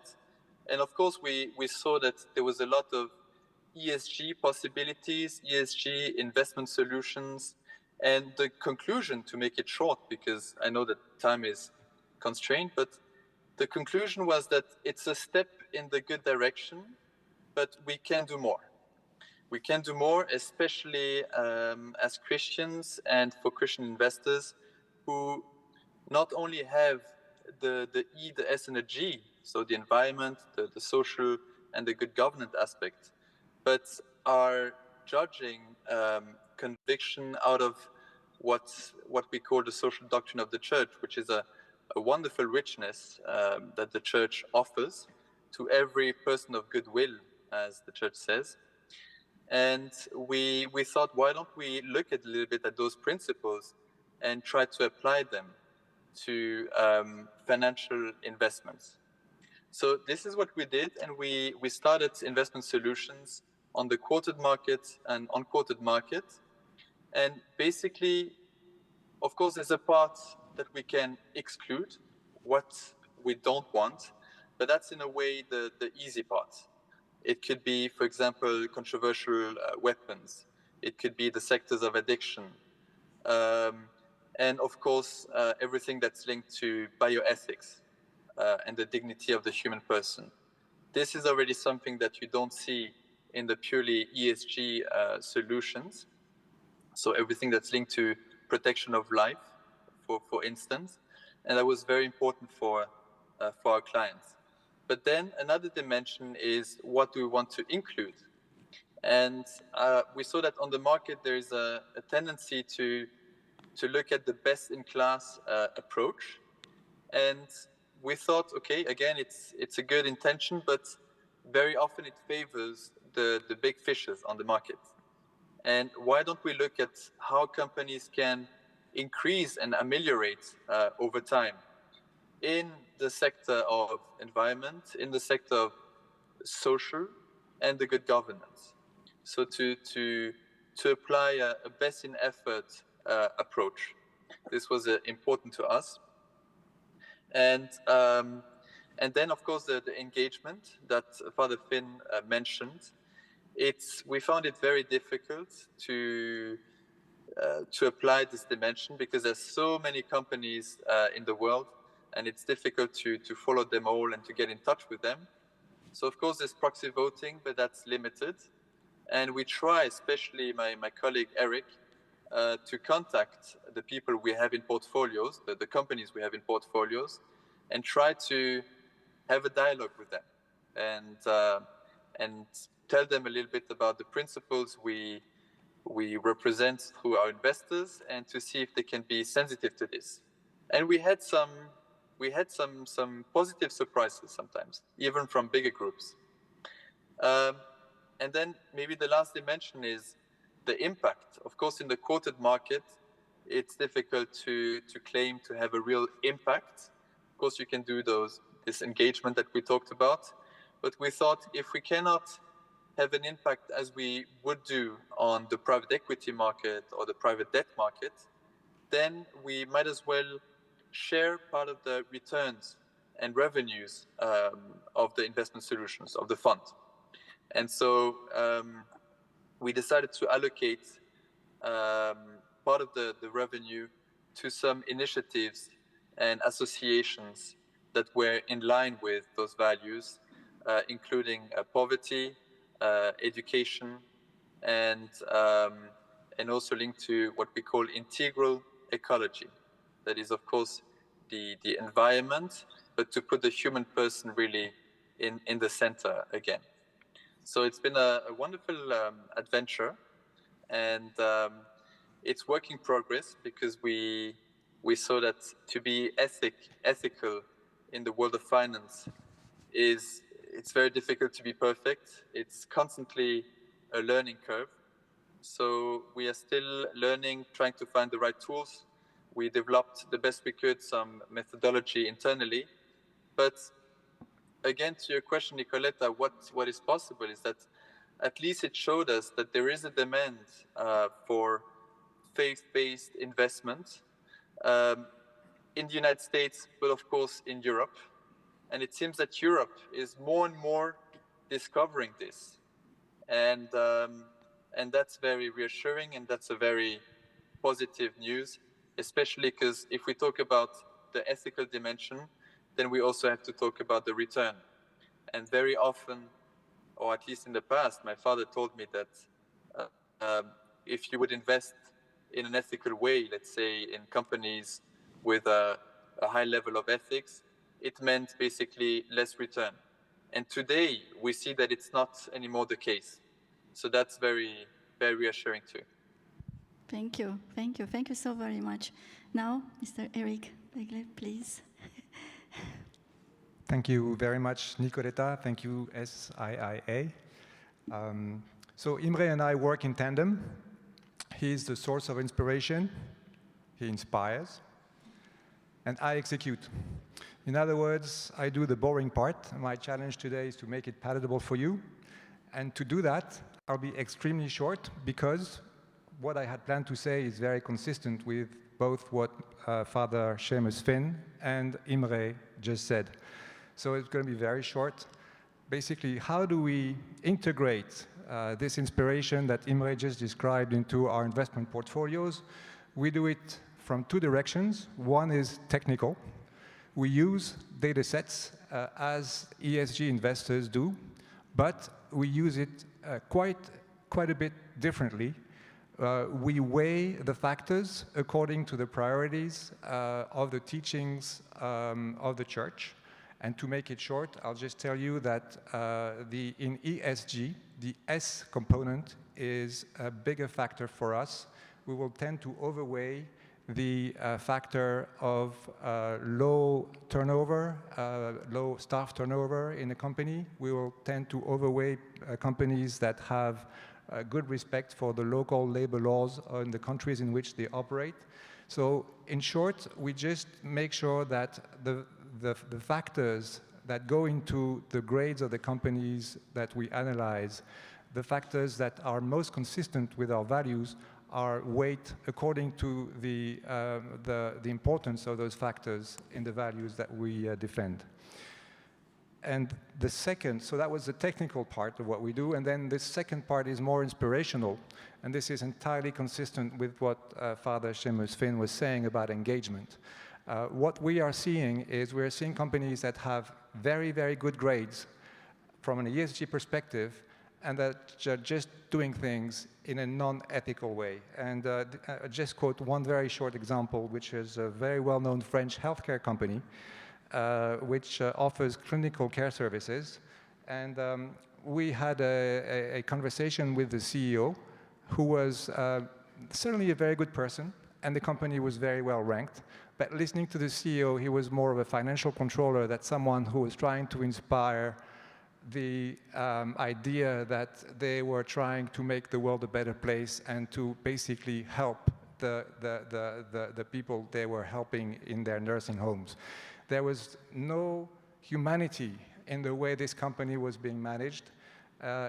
And of course, we saw that there was a lot of ESG possibilities, ESG investment solutions, and the conclusion, to make it short, because I know that time is constrained, but the conclusion was that it's a step in the good direction, but we can do more. We can do more, especially as Christians and for Christian investors who not only have the E, the S, and the G, so the environment, the social, and the good governance aspect, but are judging conviction out of what we call the social doctrine of the church, which is a wonderful richness that the church offers to every person of goodwill, as the church says. And we thought, why don't we look a little bit at those principles and try to apply them to financial investments. So this is what we did, and we started investment solutions on the quoted market and unquoted market. And basically, of course, there's a part that we can exclude, what we don't want, but that's in a way the easy part. It could be, for example, controversial weapons. It could be the sectors of addiction. And of course, everything that's linked to bioethics and the dignity of the human person. This is already something that you don't see in the purely ESG solutions. So everything that's linked to protection of life, for instance, and that was very important for our clients. But then another dimension is what do we want to include? And we saw that on the market there is a tendency to look at the best-in-class approach. And we thought, okay, again, it's a good intention, but very often it favors the big fishes on the market. And why don't we look at how companies can increase and ameliorate over time in the sector of environment, in the sector of social, and the good governance. So to apply a best in effort approach. This was important to us. And then, of course, the engagement that Father Finn mentioned. We found it very difficult to apply this dimension because there's so many companies in the world, and it's difficult to follow them all and to get in touch with them. So of course there's proxy voting, but that's limited. And we try, especially my colleague Eric, to contact the people we have in portfolios, the companies we have in portfolios, and try to have a dialogue with them and tell them a little bit about the principles we represent through our investors, and to see if they can be sensitive to this. And we had some positive surprises sometimes, even from bigger groups. And then maybe the last dimension is the impact. Of course, in the quoted market, it's difficult to claim to have a real impact. Of course, you can do this engagement that we talked about, but we thought if we cannot have an impact as we would do on the private equity market or the private debt market, then we might as well share part of the returns and revenues of the investment solutions of the fund. And so we decided to allocate part of the revenue to some initiatives and associations that were in line with those values, including poverty, education, and also linked to what we call integral ecology. That is, of course, the environment, but to put the human person really in the center again. So it's been a wonderful adventure, and it's work in progress because we saw that to be ethical in the world of finance it's very difficult to be perfect. It's constantly a learning curve. So we are still learning, trying to find the right tools. We developed the best we could, some methodology internally. But again, to your question, Nicoletta, what is possible is that at least it showed us that there is a demand for faith-based investment in the United States, but of course in Europe. And it seems that Europe is more and more discovering this. and that's very reassuring, and that's a very positive news, especially because if we talk about the ethical dimension, then we also have to talk about the return. And very often, or at least in the past, my father told me that if you would invest in an ethical way, let's say in companies with a high level of ethics, it meant basically less return. And today we see that it's not anymore the case. So that's very, very reassuring too. Thank you. Thank you. Thank you so very much. Now, Mr. Eric Begle, please. Thank you very much, Nicoletta. Thank you, SIIA. So Imre and I work in tandem. He's the source of inspiration. He inspires. And I execute. In other words, I do the boring part. My challenge today is to make it palatable for you. And to do that, I'll be extremely short because what I had planned to say is very consistent with both what Father Seamus Finn and Imre just said. So it's going to be very short. Basically, how do we integrate this inspiration that Imre just described into our investment portfolios? We do it from two directions. One is technical. We use data sets as ESG investors do, but we use it quite a bit differently. We weigh the factors according to the priorities of the teachings of the church. And to make it short, I'll just tell you that in ESG, the S component is a bigger factor for us. We will tend to overweigh the factor of low turnover, low staff turnover in a company. We will tend to overweigh companies that have good respect for the local labor laws in the countries in which they operate. So in short, we just make sure that the factors that go into the grades of the companies that we analyze, the factors that are most consistent with our values, are weighed according to the importance of those factors in the values that we defend. And the second, so that was the technical part of what we do, and then the second part is more inspirational, and this is entirely consistent with what Father Seamus Finn was saying about engagement. What we are seeing is we're seeing companies that have very, very good grades from an ESG perspective, and that are just doing things in a non-ethical way. And I just quote one very short example, which is a very well-known French healthcare company, which offers clinical care services. And we had a conversation with the CEO, who was certainly a very good person, and the company was very well ranked. But listening to the CEO, he was more of a financial controller than someone who was trying to inspire the idea that they were trying to make the world a better place and to basically help the people they were helping in their nursing homes. There was no humanity in the way this company was being managed.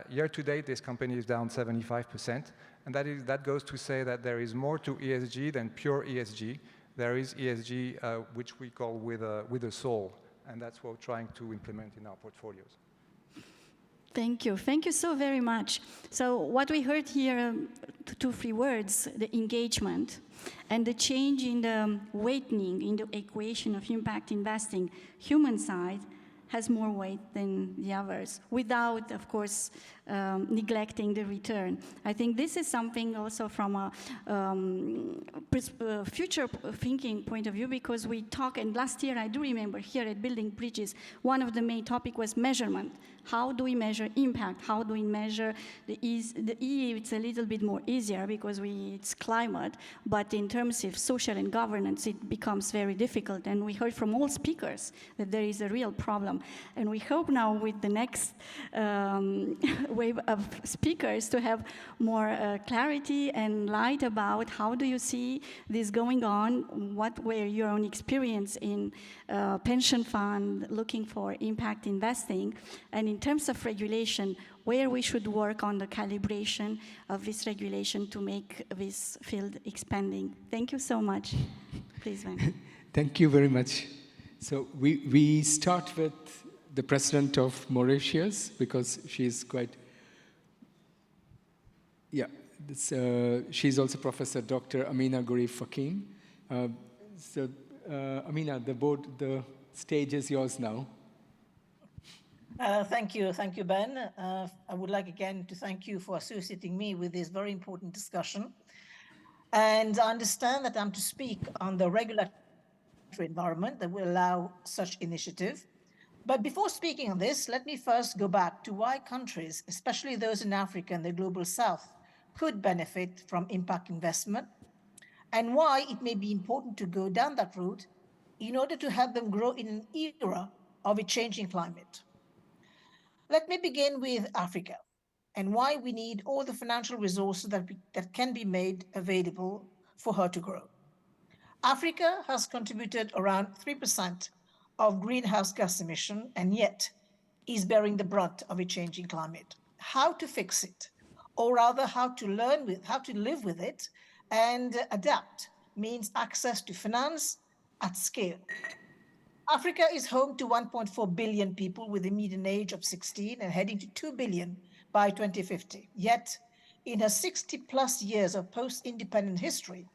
Year to date, this company is down 75%, and that goes to say that there is more to ESG than pure ESG. There is ESG, which we call with a soul, and that's what we're trying to implement in our portfolios. Thank you. Thank you so very much. So what we heard here, two, three words, the engagement and the change in the weighting in the equation of impact investing, human side has more weight than the others, without, of course, neglecting the return. I think this is something also from a future thinking point of view, because we talk, and last year I do remember here at Building Bridges, one of the main topic was measurement. How do we measure impact? How do we measure the E? It's a little bit more easier because it's climate, but in terms of social and governance, it becomes very difficult. And we heard from all speakers that there is a real problem. And we hope now with the next wave of speakers to have more clarity and light about how do you see this going on, what were your own experience in pension fund looking for impact investing, and in terms of regulation, where we should work on the calibration of this regulation to make this field expanding. Thank you so much. Please, Van. Thank you very much. So we start with the president of Mauritius, because she's quite Yeah, she's also Professor Dr. Amina Gharif Fakim. Amina, the stage is yours now. Thank you, Ben. I would like again to thank you for associating me with this very important discussion. And I understand that I'm to speak on the regulatory environment that will allow such initiative. But before speaking on this, let me first go back to why countries, especially those in Africa and the global south, could benefit from impact investment, and why it may be important to go down that route in order to help them grow in an era of a changing climate. Let me begin with Africa and why we need all the financial resources that can be made available for her to grow. Africa has contributed around 3% of greenhouse gas emission and yet is bearing the brunt of a changing climate. How to fix it, or rather how to live with it and adapt, means access to finance at scale. Africa is home to 1.4 billion people with a median age of 16 and heading to 2 billion by 2050. Yet, in her 60-plus years of post-independent history,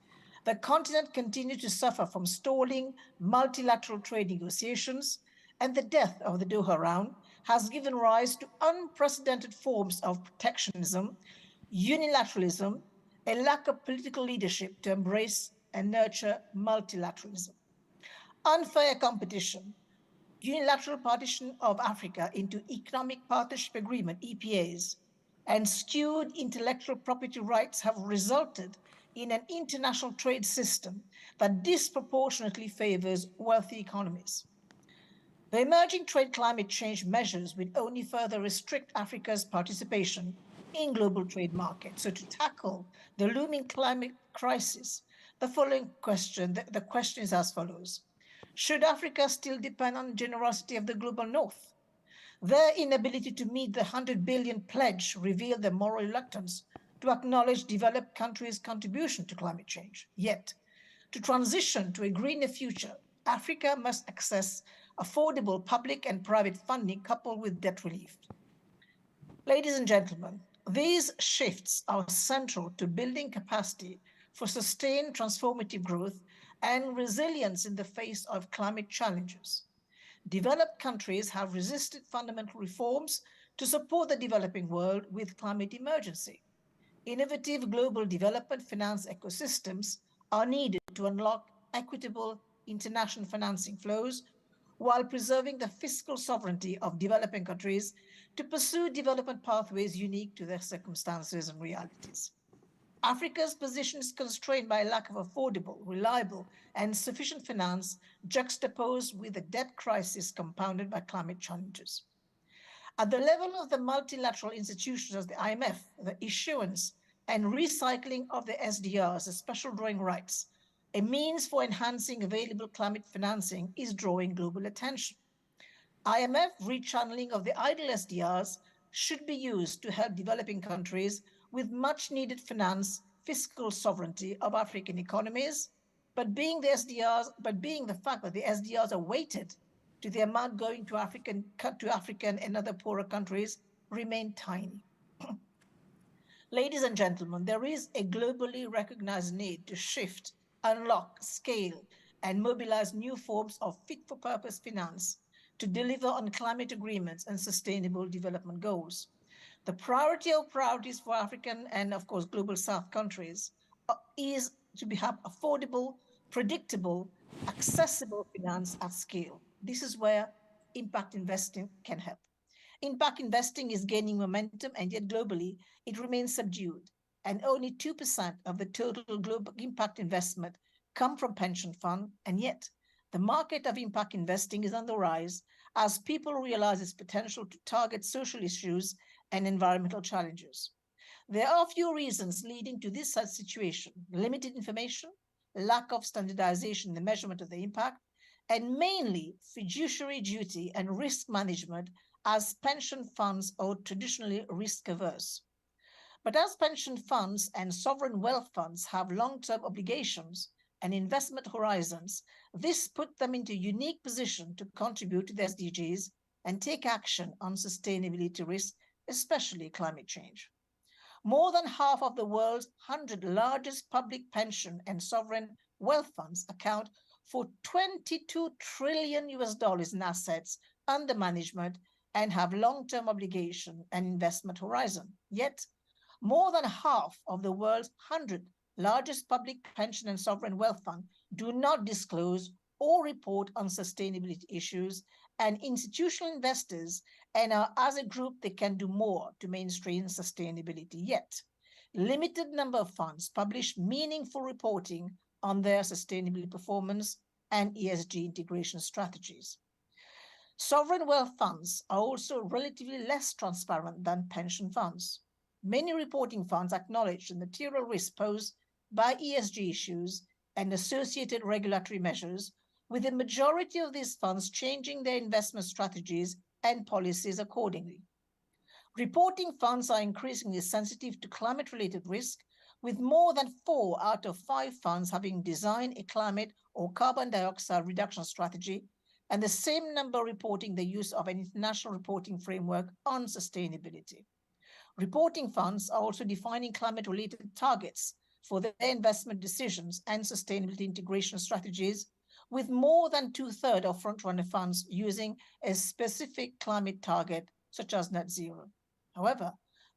the continent continues to suffer from stalling multilateral trade negotiations, and the death of the Doha Round has given rise to unprecedented forms of protectionism, unilateralism, a lack of political leadership to embrace and nurture multilateralism. Unfair competition, unilateral partition of Africa into Economic Partnership Agreement, EPAs, and skewed intellectual property rights have resulted in an international trade system that disproportionately favors wealthy economies. The emerging trade climate change measures will only further restrict Africa's participation in global trade markets. So to tackle the looming climate crisis, the question is as follows. Should Africa still depend on the generosity of the global north? Their inability to meet the 100 billion pledge revealed their moral reluctance to acknowledge developed countries' contribution to climate change. Yet, to transition to a greener future, Africa must access affordable public and private funding coupled with debt relief. Ladies and gentlemen, these shifts are central to building capacity for sustained transformative growth and resilience in the face of climate challenges. Developed countries have resisted fundamental reforms to support the developing world with climate emergency. Innovative global development finance ecosystems are needed to unlock equitable international financing flows while preserving the fiscal sovereignty of developing countries to pursue development pathways unique to their circumstances and realities. Africa's position is constrained by a lack of affordable, reliable, and sufficient finance, juxtaposed with a debt crisis compounded by climate challenges. At the level of the multilateral institutions as the IMF, the issuance and recycling of the SDRs, the special drawing rights, a means for enhancing available climate financing, is drawing global attention. IMF rechanneling of the idle SDRs should be used to help developing countries with much needed finance, fiscal sovereignty of African economies, but being the fact that the SDRs are weighted to the amount going to African and other poorer countries remain tiny. Ladies and gentlemen, there is a globally recognized need to shift, unlock, scale, and mobilize new forms of fit-for-purpose finance to deliver on climate agreements and sustainable development goals. The priority of priorities for African and, of course, global South countries is to have affordable, predictable, accessible finance at scale. This is where impact investing can help. Impact investing is gaining momentum, and yet globally, it remains subdued. And only 2% of the total global impact investment come from pension funds, and yet the market of impact investing is on the rise as people realize its potential to target social issues and environmental challenges. There are a few reasons leading to this situation: limited information, lack of standardization in the measurement of the impact, and mainly fiduciary duty and risk management, as pension funds are traditionally risk-averse. But as pension funds and sovereign wealth funds have long-term obligations and investment horizons, this put them into a unique position to contribute to the SDGs and take action on sustainability risk, especially climate change. More than half of the world's 100 largest public pension and sovereign wealth funds account for 22 trillion US dollars in assets under management and have long-term obligation and investment horizon. Yet, more than half of the world's 100 largest public pension and sovereign wealth fund do not disclose or report on sustainability issues, and institutional investors and as a group they can do more to mainstream sustainability. Yet, limited number of funds publish meaningful reporting on their sustainability performance and ESG integration strategies. Sovereign wealth funds are also relatively less transparent than pension funds. Many reporting funds acknowledge the material risk posed by ESG issues and associated regulatory measures, with the majority of these funds changing their investment strategies and policies accordingly. Reporting funds are increasingly sensitive to climate-related risk, with more than 4 out of 5 funds having designed a climate or carbon dioxide reduction strategy, and the same number reporting the use of an international reporting framework on sustainability. Reporting funds are also defining climate-related targets for their investment decisions and sustainability integration strategies, with more than 2/3 of front-runner funds using a specific climate target, such as net zero. However,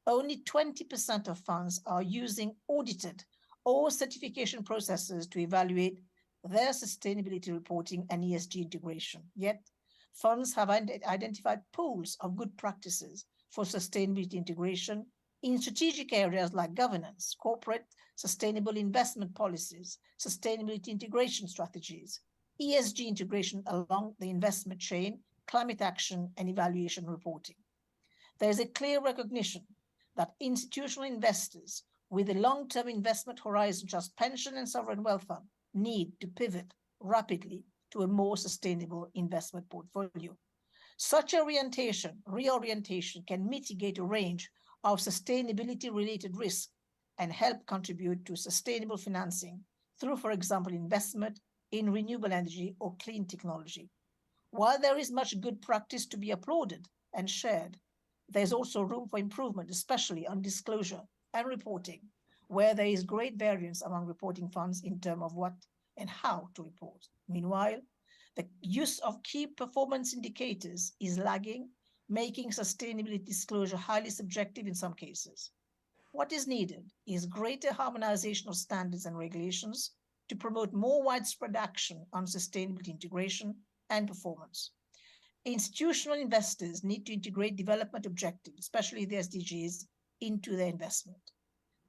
only 20% of funds are using audited or certification processes to evaluate their sustainability reporting and ESG integration. Yet, funds have identified pools of good practices for sustainability integration in strategic areas like governance, corporate sustainable investment policies, sustainability integration strategies, ESG integration along the investment chain, climate action, and evaluation reporting. There is a clear recognition that institutional investors with a long-term investment horizon, such as pension and sovereign wealth fund, need to pivot rapidly to a more sustainable investment portfolio. Such reorientation can mitigate a range of sustainability-related risks and help contribute to sustainable financing through, for example, investment in renewable energy or clean technology. While there is much good practice to be applauded and shared, there's also room for improvement, especially on disclosure and reporting, where there is great variance among reporting funds in terms of what and how to report. Meanwhile, the use of key performance indicators is lagging, making sustainability disclosure highly subjective in some cases. What is needed is greater harmonization of standards and regulations to promote more widespread action on sustainability integration and performance. Institutional investors need to integrate development objectives, especially the SDGs, into their investment.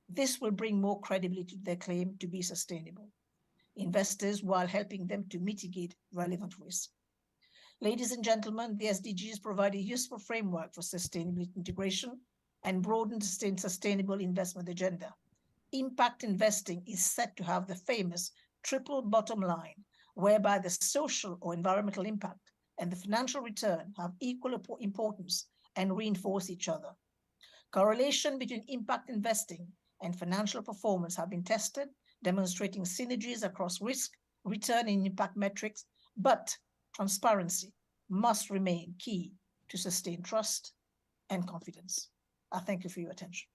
This will bring more credibility to their claim to be sustainable investors while helping them to mitigate relevant risk. Ladies and gentlemen, the SDGs provide a useful framework for sustainability integration and broaden the sustainable investment agenda. Impact investing is set to have the famous triple bottom line, whereby the social or environmental impact and the financial return have equal importance and reinforce each other. Correlation between impact investing and financial performance have been tested, demonstrating synergies across risk, return, and impact metrics, but transparency must remain key to sustain trust and confidence. I thank you for your attention.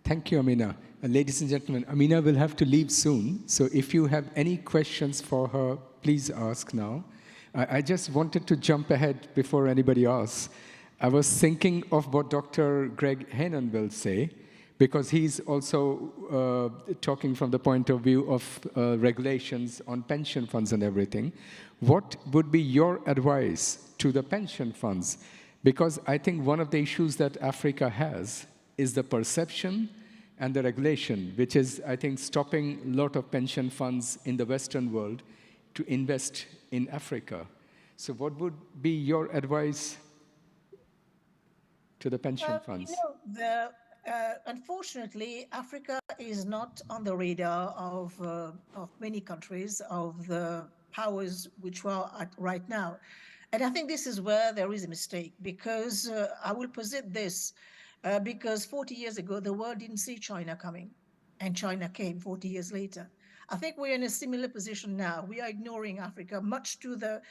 Thank you, Amina. Ladies and gentlemen, Amina will have to leave soon, so if you have any questions for her, please ask now. I just wanted to jump ahead before anybody asks. I was thinking of what Dr. Greg Hainan will say, because he's also talking from the point of view of regulations on pension funds and everything. What would be your advice to the pension funds? Because I think one of the issues that Africa has is the perception and the regulation, which is, I think, stopping a lot of pension funds in the Western world to invest in Africa. So what would be your advice to the pension funds? Unfortunately, Africa is not on the radar of many countries, of the powers which are at right now. And I think this is where there is a mistake, because I will posit this, because 40 years ago, the world didn't see China coming, and China came 40 years later. I think we're in a similar position now. We are ignoring Africa, much to the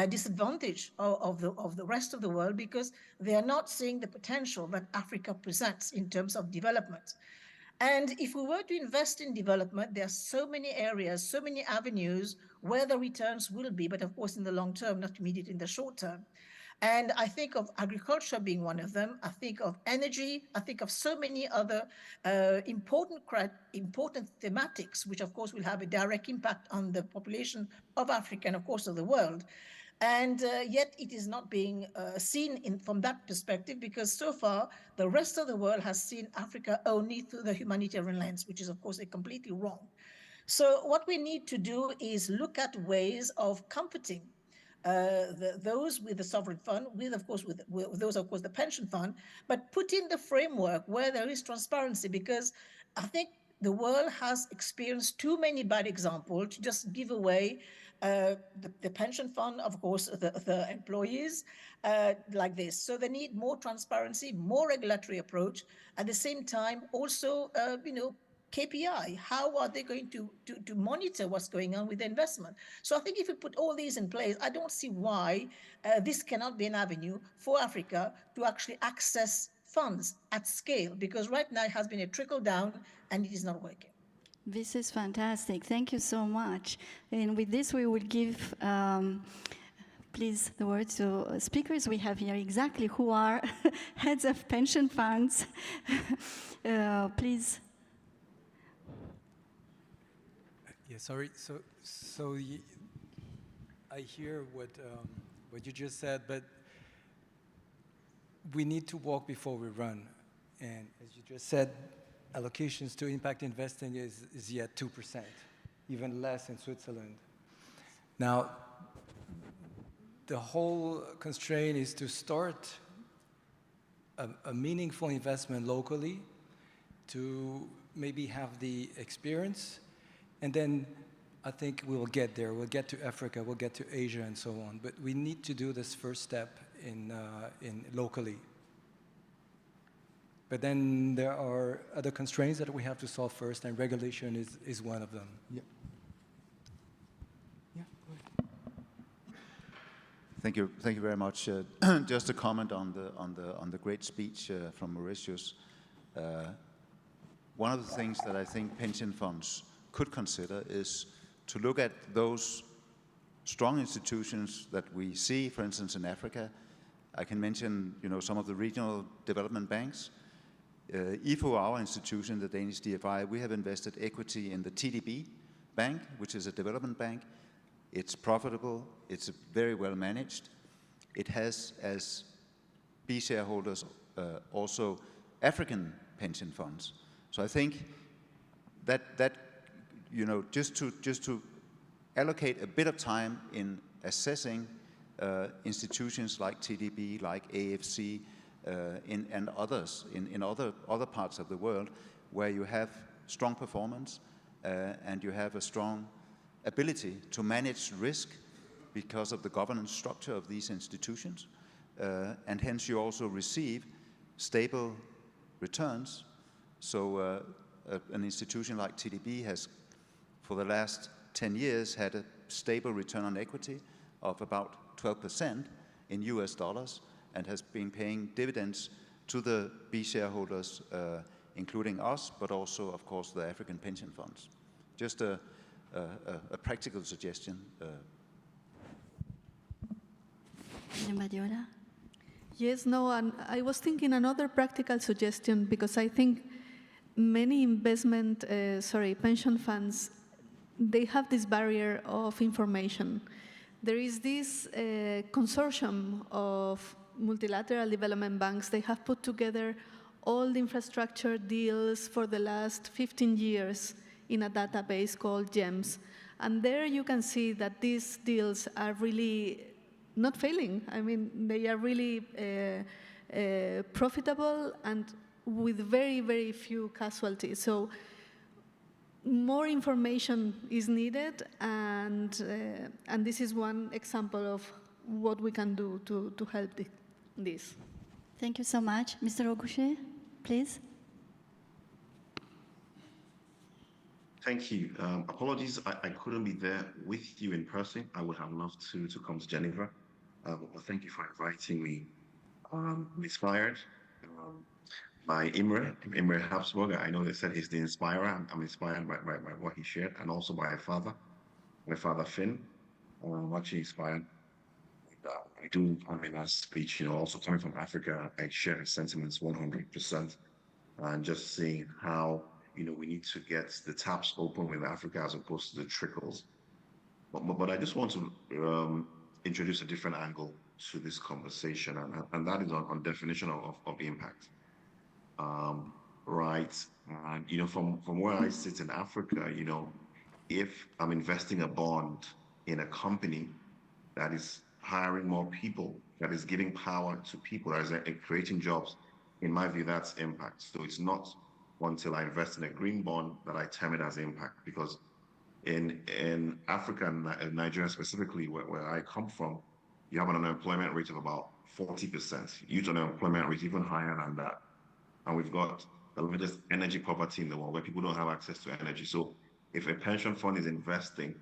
disadvantage of the rest of the world, because they are not seeing the potential that Africa presents in terms of development. And if we were to invest in development, there are so many areas, so many avenues where the returns will be, but of course in the long term, not immediate in the short term. And I think of agriculture being one of them. I think of energy. I think of so many other important thematics, which of course will have a direct impact on the population of Africa and of course of the world. And yet it is not being seen from that perspective, because so far the rest of the world has seen Africa only through the humanitarian lens, which is of course completely wrong. So what we need to do is look at ways of comforting those with the sovereign fund, with those, of course, the pension fund, but put in the framework where there is transparency, because I think the world has experienced too many bad examples to just give away the pension fund, of course, the employees like this. So they need more transparency, more regulatory approach. At the same time, also, KPI, how are they going to monitor what's going on with the investment? So I think if we put all these in place, I don't see why this cannot be an avenue for Africa to actually access funds at scale, because right now it has been a trickle down and it is not working. This is fantastic. Thank you so much. And with this, we will give, please, the word to speakers we have here, exactly who are heads of pension funds. Please. Yeah, sorry. So I hear what you just said, but we need to walk before we run. And as you just said, allocations to impact investing is yet 2%, even less in Switzerland. Now, the whole constraint is to start a meaningful investment locally, to maybe have the experience, and then I think we'll get there. We'll get to Africa, we'll get to Asia, and so on. But we need to do this first step in locally. But then there are other constraints that we have to solve first, and regulation is one of them. Yeah. Yeah, go ahead. Thank you very much. Just a comment on the great speech from Mauritius. One of the things that I think pension funds could consider is to look at those strong institutions that we see, for instance, in Africa. I can mention, some of the regional development banks. IFO, our institution, the Danish DFI, we have invested equity in the TDB bank, which is a development bank. It's profitable. It's very well managed. It has, as B shareholders, also African pension funds. So I think that just to allocate a bit of time in assessing institutions like TDB, like AFC, and others in other parts of the world, where you have strong performance and you have a strong ability to manage risk because of the governance structure of these institutions, and hence you also receive stable returns. So an institution like TDB has, for the last 10 years, had a stable return on equity of about 12% in US dollars, and has been paying dividends to the B shareholders, including us, but also, of course, the African pension funds. Just a practical suggestion. Yes, no, and I was thinking another practical suggestion, because I think many pension funds, they have this barrier of information. There is this consortium of multilateral development banks. They have put together all the infrastructure deals for the last 15 years in a database called GEMS. And there you can see that these deals are really not failing. I mean, they are really profitable and with very, very few casualties. So more information is needed, and this is one example of what we can do to help this. Thank you so much. Mr. Ogouche, please. Thank you. Apologies, I couldn't be there with you in person. I would have loved to come to Geneva. But thank you for inviting me. I'm inspired by Imre Habsburg. I know they said he's the inspirer. I'm inspired by what he shared, and also by my father Finn. I'm actually inspired. That speech, also coming from Africa, I share his sentiments 100%. And just seeing how, we need to get the taps open with Africa as opposed to the trickles. But I just want to introduce a different angle to this conversation, and that is on definition of impact. Right. And, from where I sit in Africa, if I'm investing a bond in a company that is hiring more people, that is giving power to people, that is creating jobs, in my view, that's impact. So it's not until I invest in a green bond that I term it as impact, because in Africa and Nigeria specifically, where I come from, you have an unemployment rate of about 40%. Youth unemployment rate even higher than that. And we've got the largest energy poverty in the world, where people don't have access to energy. So if a pension fund is investing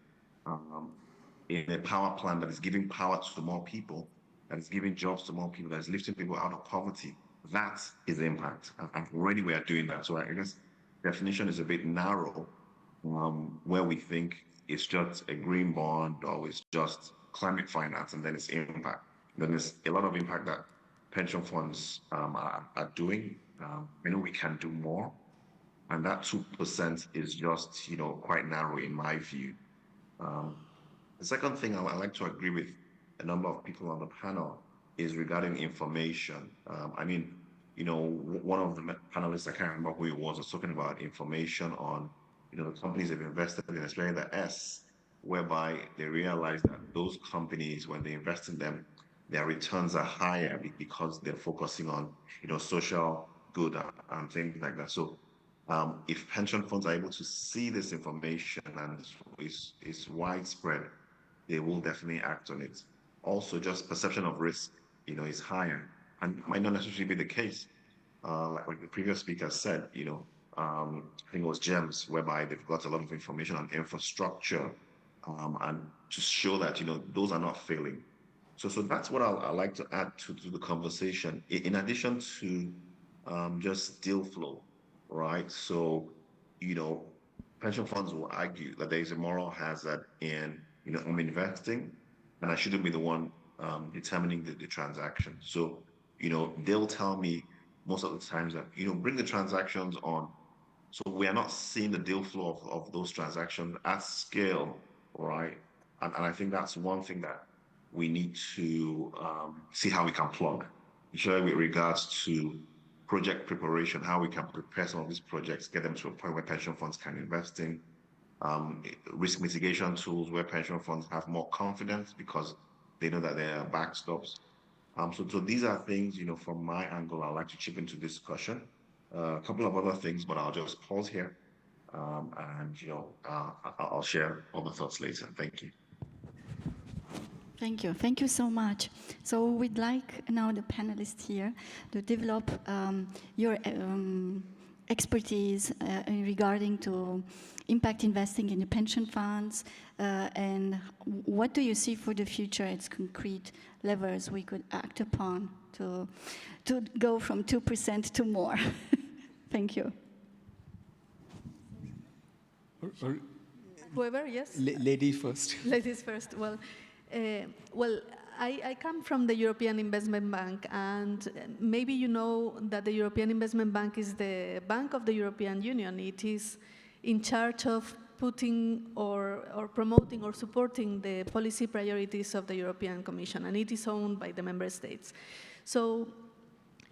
in a power plant that is giving power to more people, that is giving jobs to more people, that is lifting people out of poverty, that is impact. And already we are doing that. So I guess definition is a bit narrow, where we think it's just a green bond or it's just climate finance, and then it's impact. Then there's a lot of impact that pension funds are doing. I know we can do more, and that 2% is just quite narrow in my view. The second thing I like to agree with a number of people on the panel is regarding information. One of the panelists, I can't remember who it was talking about information on the companies they've invested in, especially the S, whereby they realize that those companies, when they invest in them, their returns are higher because they're focusing on social good and things like that. So if pension funds are able to see this information and it's widespread, they will definitely act on it. Also, just perception of risk, is higher, and might not necessarily be the case. Like the previous speaker said, I think it was GEMS, whereby they've got a lot of information on infrastructure, and to show that those are not failing. So that's what I like to add to the conversation. In addition to just deal flow, right? So pension funds will argue that there is a moral hazard in I'm investing, and I shouldn't be the one determining the transaction. So they'll tell me most of the times that bring the transactions on. So we are not seeing the deal flow of those transactions at scale, right? And I think that's one thing that we need to see how we can plug, especially with regards to project preparation, how we can prepare some of these projects, get them to a point where pension funds can invest in, risk mitigation tools where pension funds have more confidence because they know that there are backstops. So these are things, from my angle, I'd like to chip into discussion. A couple of other things, but I'll just pause here, and I'll share other thoughts later. Thank you. Thank you so much. So we'd like now the panelists here to develop your expertise regarding to impact investing in the pension funds, and what do you see for the future as concrete levers we could act upon to go from 2% to more? Thank you. Whoever, yes? Ladies first. Ladies first. Well, I come from the European Investment Bank, and maybe you know that the European Investment Bank is the bank of the European Union. It is in charge of putting or promoting or supporting the policy priorities of the European Commission, and it is owned by the member states. So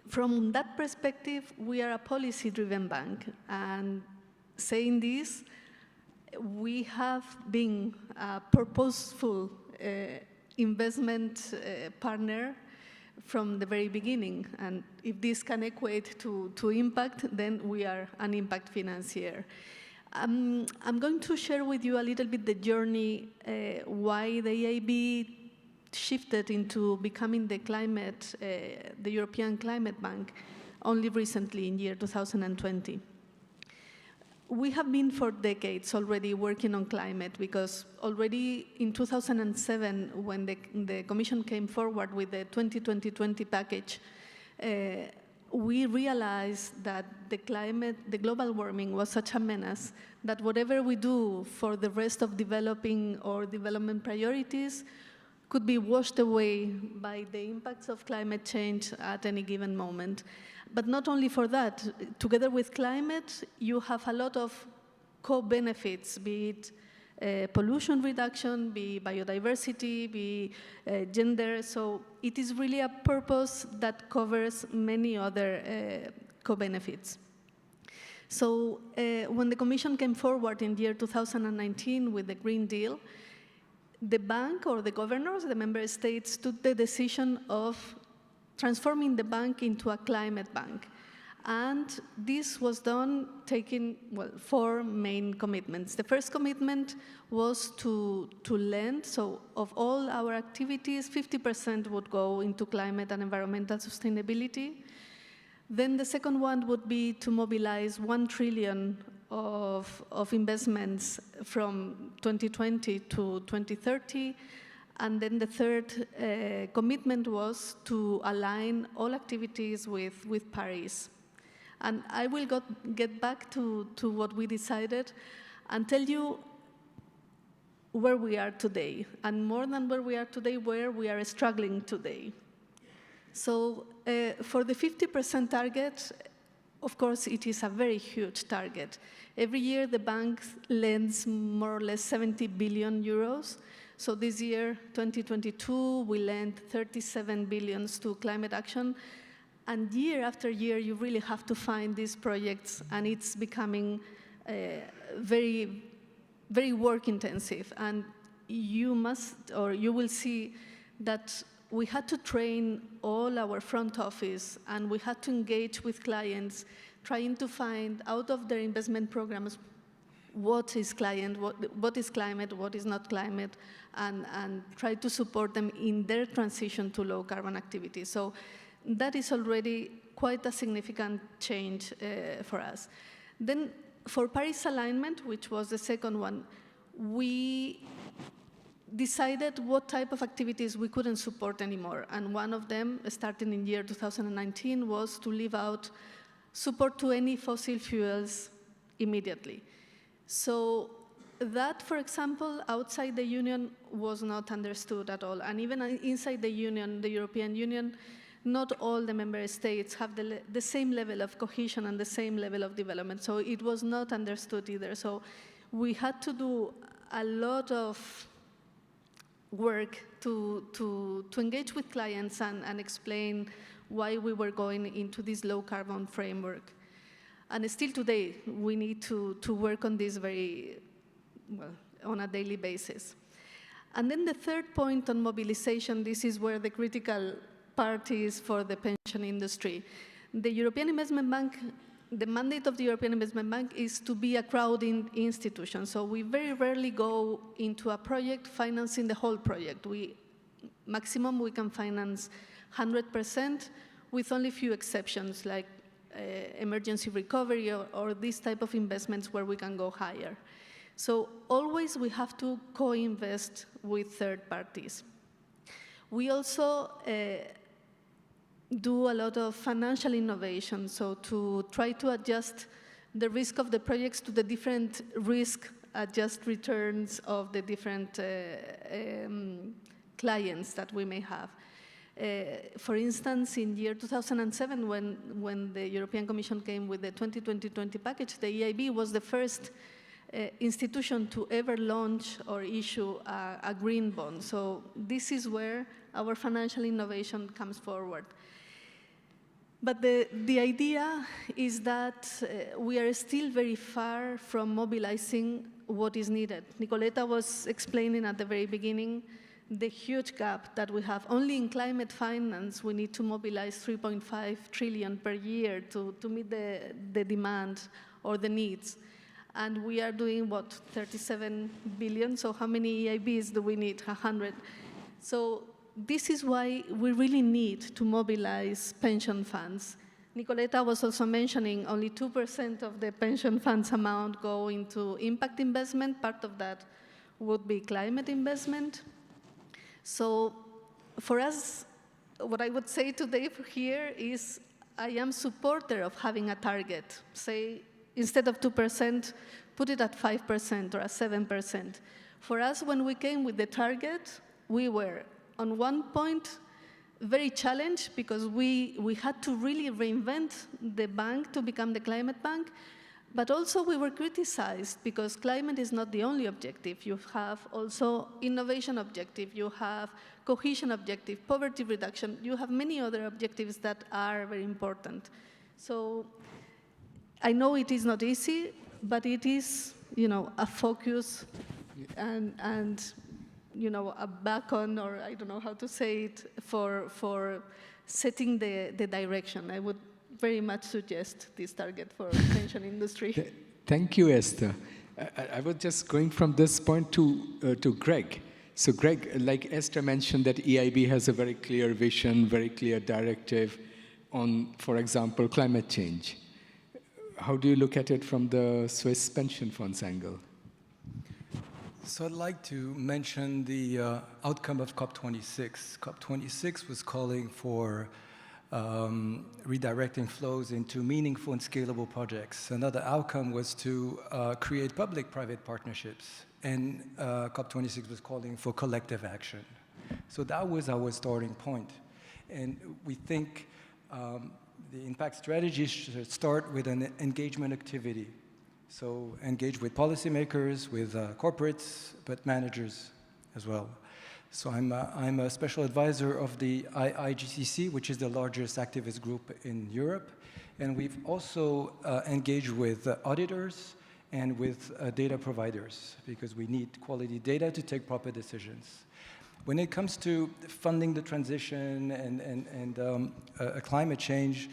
from that perspective, we are a policy-driven bank, and saying this, we have been a purposeful investment partner from the very beginning. And if this can equate to impact, then we are an impact financier. I'm going to share with you a little bit the journey, why the EIB shifted into becoming the European Climate Bank only recently in year 2020. we have been for decades already working on climate, because already in 2007, when the Commission came forward with the 2020 package, we realized that the global warming was such a menace that whatever we do for the rest of developing or development priorities could be washed away by the impacts of climate change at any given moment. But not only for that, together with climate, you have a lot of co-benefits, be it pollution reduction, be biodiversity, be gender. So it is really a purpose that covers many other co-benefits. So when the Commission came forward in the year 2019 with the Green Deal, the bank or the governors, the member states, took the decision of transforming the bank into a climate bank. And this was done taking, well, 4 main commitments. The first commitment was to lend. So of all our activities, 50% would go into climate and environmental sustainability. Then the second one would be to mobilize 1 trillion of investments from 2020 to 2030. And then the third commitment was to align all activities with Paris. And I will get back to what we decided and tell you where we are today, and more than where we are today, where we are struggling today. So for the 50% target, of course, it is a very huge target. Every year, the bank lends more or less 70 billion euros. So this year, 2022, we lent 37 billion to climate action. And year after year, you really have to find these projects, and it's becoming very, very work intensive. And you will see that we had to train all our front office, and we had to engage with clients, trying to find out of their investment programs what is climate, what is not climate, and try to support them in their transition to low carbon activities. So that is already quite a significant change for us. Then for Paris alignment, which was the second one, we decided what type of activities we couldn't support anymore. And one of them, starting in year 2019, was to leave out support to any fossil fuels immediately. So that, for example, outside the Union was not understood at all. And even inside the Union, the European Union, not all the member states have the same level of cohesion and the same level of development. So it was not understood either. So we had to do a lot of work to engage with clients and explain why we were going into this low carbon framework. And still today, we need to work on this very, well, on a daily basis. And then the third point on mobilization, this is where the critical part is for the pension industry. The European Investment Bank, the mandate of the European Investment Bank is to be a crowding institution. So we very rarely go into a project financing the whole project. Maximum we can finance 100% with only few exceptions, like emergency recovery or this type of investments where we can go higher. So always we have to co-invest with third parties. We also do a lot of financial innovation, so to try to adjust the risk of the projects to the different risk-adjusted returns of the different clients that we may have. For instance, in year 2007, when the European Commission came with the 2020 package, the EIB was the first institution to ever launch or issue a green bond. So this is where our financial innovation comes forward. But the idea is that we are still very far from mobilizing what is needed. Nicoleta was explaining at the very beginning the huge gap that we have. Only in climate finance, we need to mobilize 3.5 trillion per year to meet the demand or the needs. And we are doing, what, 37 billion? So how many EIBs do we need? 100. So this is why we really need to mobilize pension funds. Nicoleta was also mentioning only 2% of the pension funds amount go into impact investment. Part of that would be climate investment. So for us, what I would say today here is I am supporter of having a target. Say, instead of 2%, put it at 5% or at 7%. For us, when we came with the target, we were, on one point, very challenged because we had to really reinvent the bank to become the climate bank, but also we were criticized because climate is not the only objective. You have also innovation objective, you have cohesion objective, poverty reduction, you have many other objectives that are very important. So I know it is not easy, but it is, a focus and a beacon, or I don't know how to say it, for setting the direction. I would very much suggest this target for pension industry. Thank you, Esther. I was just going from this point to Greg. So Greg, like Esther mentioned, that EIB has a very clear vision, very clear directive on, for example, climate change. How do you look at it from the Swiss pension funds angle? So I'd like to mention the outcome of COP26. COP26 was calling for redirecting flows into meaningful and scalable projects. Another outcome was to create public-private partnerships. And COP26 was calling for collective action. So that was our starting point. And we think the impact strategy should start with an engagement activity. So engage with policymakers, with corporates, but managers as well. So I'm a special advisor of the IGCC, which is the largest activist group in Europe. And we've also engaged with auditors and with data providers, because we need quality data to take proper decisions. When it comes to funding the transition and climate change,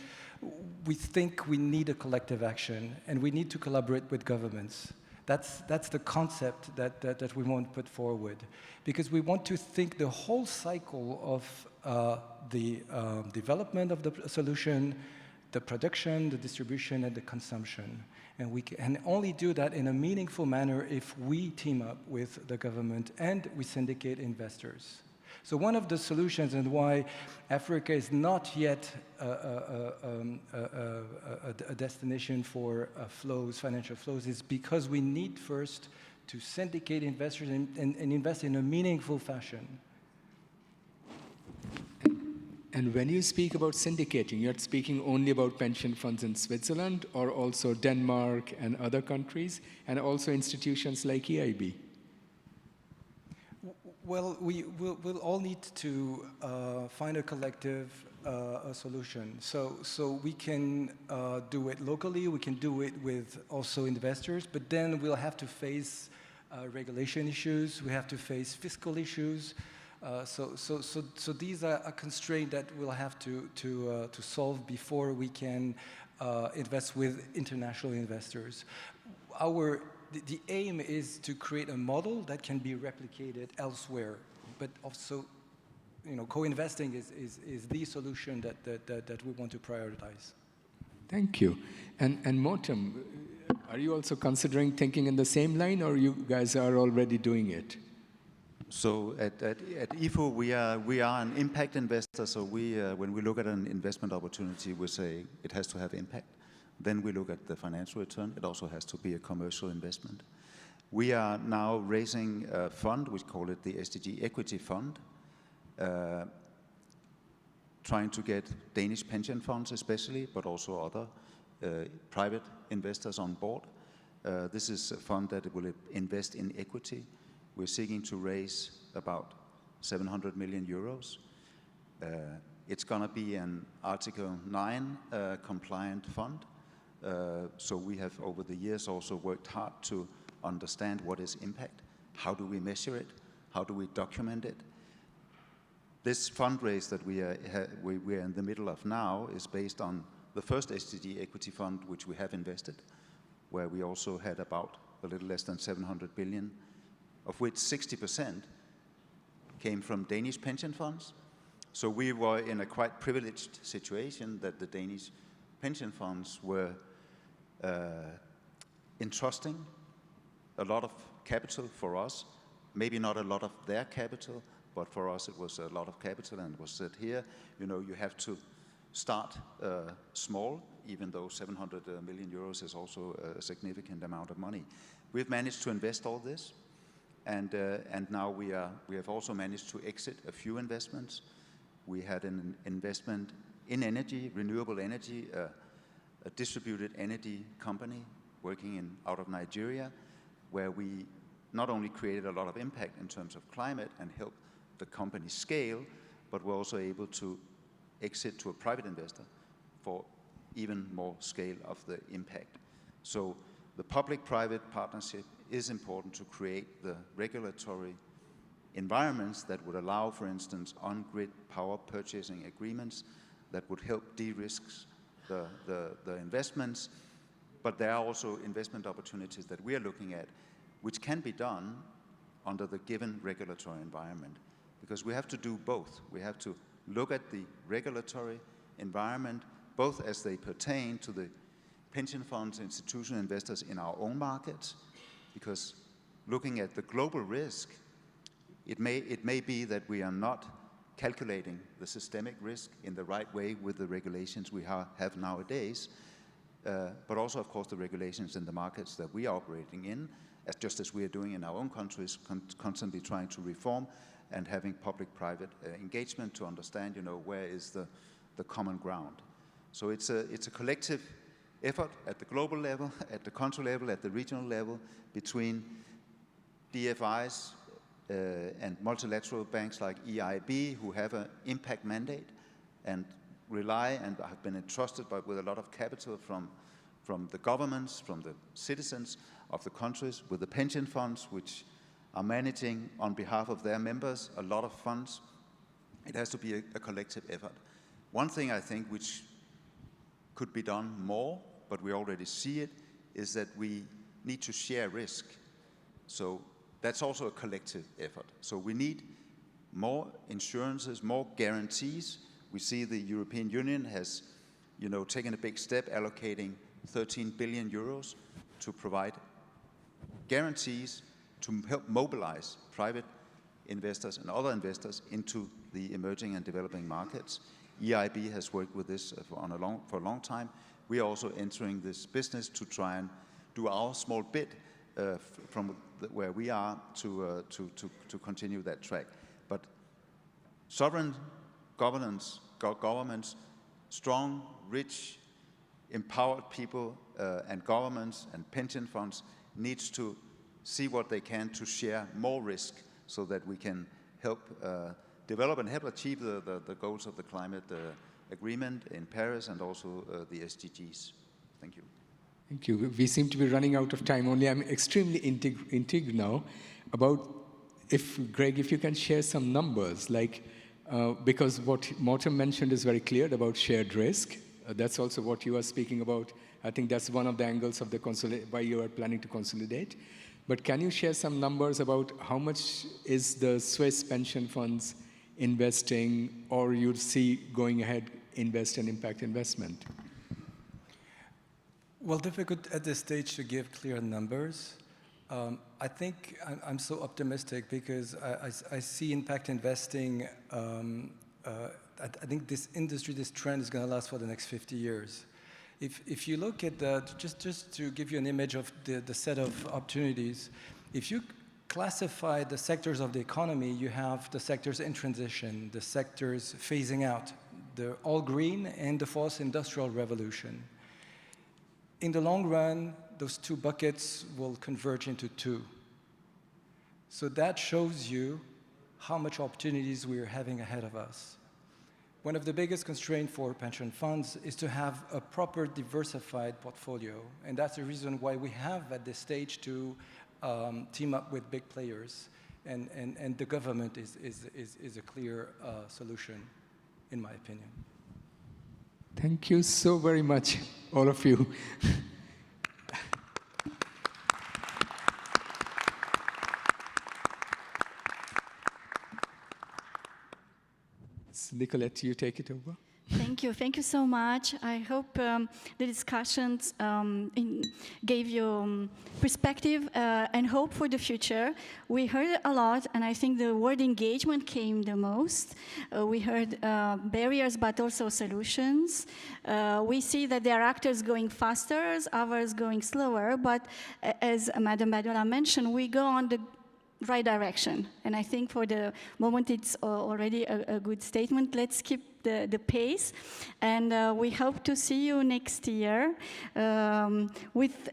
we think we need a collective action, and we need to collaborate with governments. That's the concept that we want to put forward, because we want to think the whole cycle of the development of the solution, the production, the distribution, and the consumption. And we can only do that in a meaningful manner if we team up with the government and we syndicate investors. So one of the solutions, and why Africa is not yet a destination for flows, financial flows, is because we need first to syndicate investors and invest in a meaningful fashion. And when you speak about syndicating, you're speaking only about pension funds in Switzerland, or also Denmark and other countries, and also institutions like EIB? Well, we'll all need to find a collective solution. So we can do it locally, we can do it with also investors, but then we'll have to face regulation issues, we have to face fiscal issues. So these are a constraint that we'll have to solve before we can invest with international investors. The aim is to create a model that can be replicated elsewhere, but also, co-investing is the solution that we want to prioritize. Thank you. And Motem, are you also considering thinking in the same line, or you guys are already doing it? So at IFO, we are an impact investor. So when we look at an investment opportunity, we say it has to have impact. Then we look at the financial return. It also has to be a commercial investment. We are now raising a fund, we call it the SDG Equity Fund, trying to get Danish pension funds especially, but also other private investors on board. This is a fund that will invest in equity. We're seeking to raise about 700 million euros. It's going to be an Article 9 compliant fund. So we have, over the years, also worked hard to understand what is impact, how do we measure it, how do we document it. This fundraise that we are in the middle of now is based on the first SDG equity fund, which we have invested, where we also had about a little less than 700 billion, of which 60% came from Danish pension funds. So we were in a quite privileged situation that the Danish pension funds were entrusting a lot of capital for us, maybe not a lot of their capital, but for us it was a lot of capital, and it was said here, you have to start small, even though 700 million euros is also a significant amount of money. We've managed to invest all this, and now we have also managed to exit a few investments. We had an investment in energy, renewable energy, a distributed energy company working out of Nigeria, where we not only created a lot of impact in terms of climate and help the company scale, but we're also able to exit to a private investor for even more scale of the impact. So the public-private partnership is important to create the regulatory environments that would allow, for instance, on-grid power purchasing agreements that would help de-risk the investments. But there are also investment opportunities that we are looking at, which can be done under the given regulatory environment. Because we have to do both. We have to look at the regulatory environment, both as they pertain to the pension funds, institutional investors in our own markets, because looking at the global risk, it may be that we are not calculating the systemic risk in the right way with the regulations we have nowadays, but also, of course, the regulations in the markets that we are operating in, just as we are doing in our own countries, constantly trying to reform and having public-private engagement to understand, where is the common ground. So it's a collective effort at the global level, at the country level, at the regional level, between DFIs and multilateral banks like EIB, who have an impact mandate and rely and have been entrusted with a lot of capital from the governments, from the citizens of the countries, with the pension funds, which are managing on behalf of their members a lot of funds. It has to be a collective effort. One thing I think which could be done more, but we already see it, is that we need to share risk. So that's also a collective effort. So we need more insurances, more guarantees. We see the European Union has, taken a big step, allocating 13 billion euros to provide guarantees to help mobilize private investors and other investors into the emerging and developing markets. EIB has worked with this for a long time. We are also entering this business to try and do our small bit from where we are to continue that track. But sovereign governments, strong, rich, empowered people and governments and pension funds needs to see what they can to share more risk so that we can help develop and help achieve the goals of the climate agreement in Paris and also the SDGs. Thank you. Thank you. We seem to be running out of time. Only I'm extremely intrigued now about Greg, if you can share some numbers, like because what Morten mentioned is very clear about shared risk. That's also what you are speaking about. I think that's one of the angles of why you are planning to consolidate. But can you share some numbers about how much is the Swiss pension funds investing, or you'd see going ahead invest in impact investment? Well, difficult at this stage to give clear numbers. I think I'm so optimistic because I see impact investing. I think this industry, this trend is going to last for the next 50 years. If you look at just to give you an image of the set of opportunities, if you classify the sectors of the economy, you have the sectors in transition, the sectors phasing out, the all green and the fourth industrial revolution. In the long run, those two buckets will converge into two. So that shows you how much opportunities we are having ahead of us. One of the biggest constraints for pension funds is to have a proper diversified portfolio. And that's the reason why we have at this stage to team up with big players. And the government is a clear solution, in my opinion. Thank you so very much, all of you. Nicolette, you take it over. Thank you so much. I hope the discussions gave you perspective and hope for the future. We heard a lot, and I think the word engagement came the most. We heard barriers, but also solutions. We see that there are actors going faster, others going slower, but as Madam Badola mentioned, we go on the right direction. And I think for the moment, it's already a good statement. Let's keep the pace, and we hope to see you next year with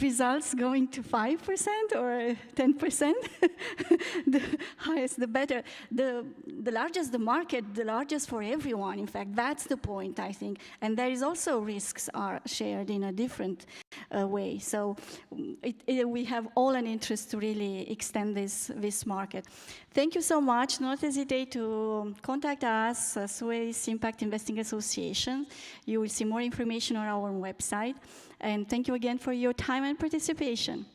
results going to 5% or 10%. The highest, the better. The largest the market, the largest for everyone. In fact, that's the point, I think. And there is also risks are shared in a different way. So we have all an interest to really extend this market. Thank you so much. Not hesitate to contact us, Swiss Impact Investing Association. You will see more information on our website. And thank you again for your time and participation.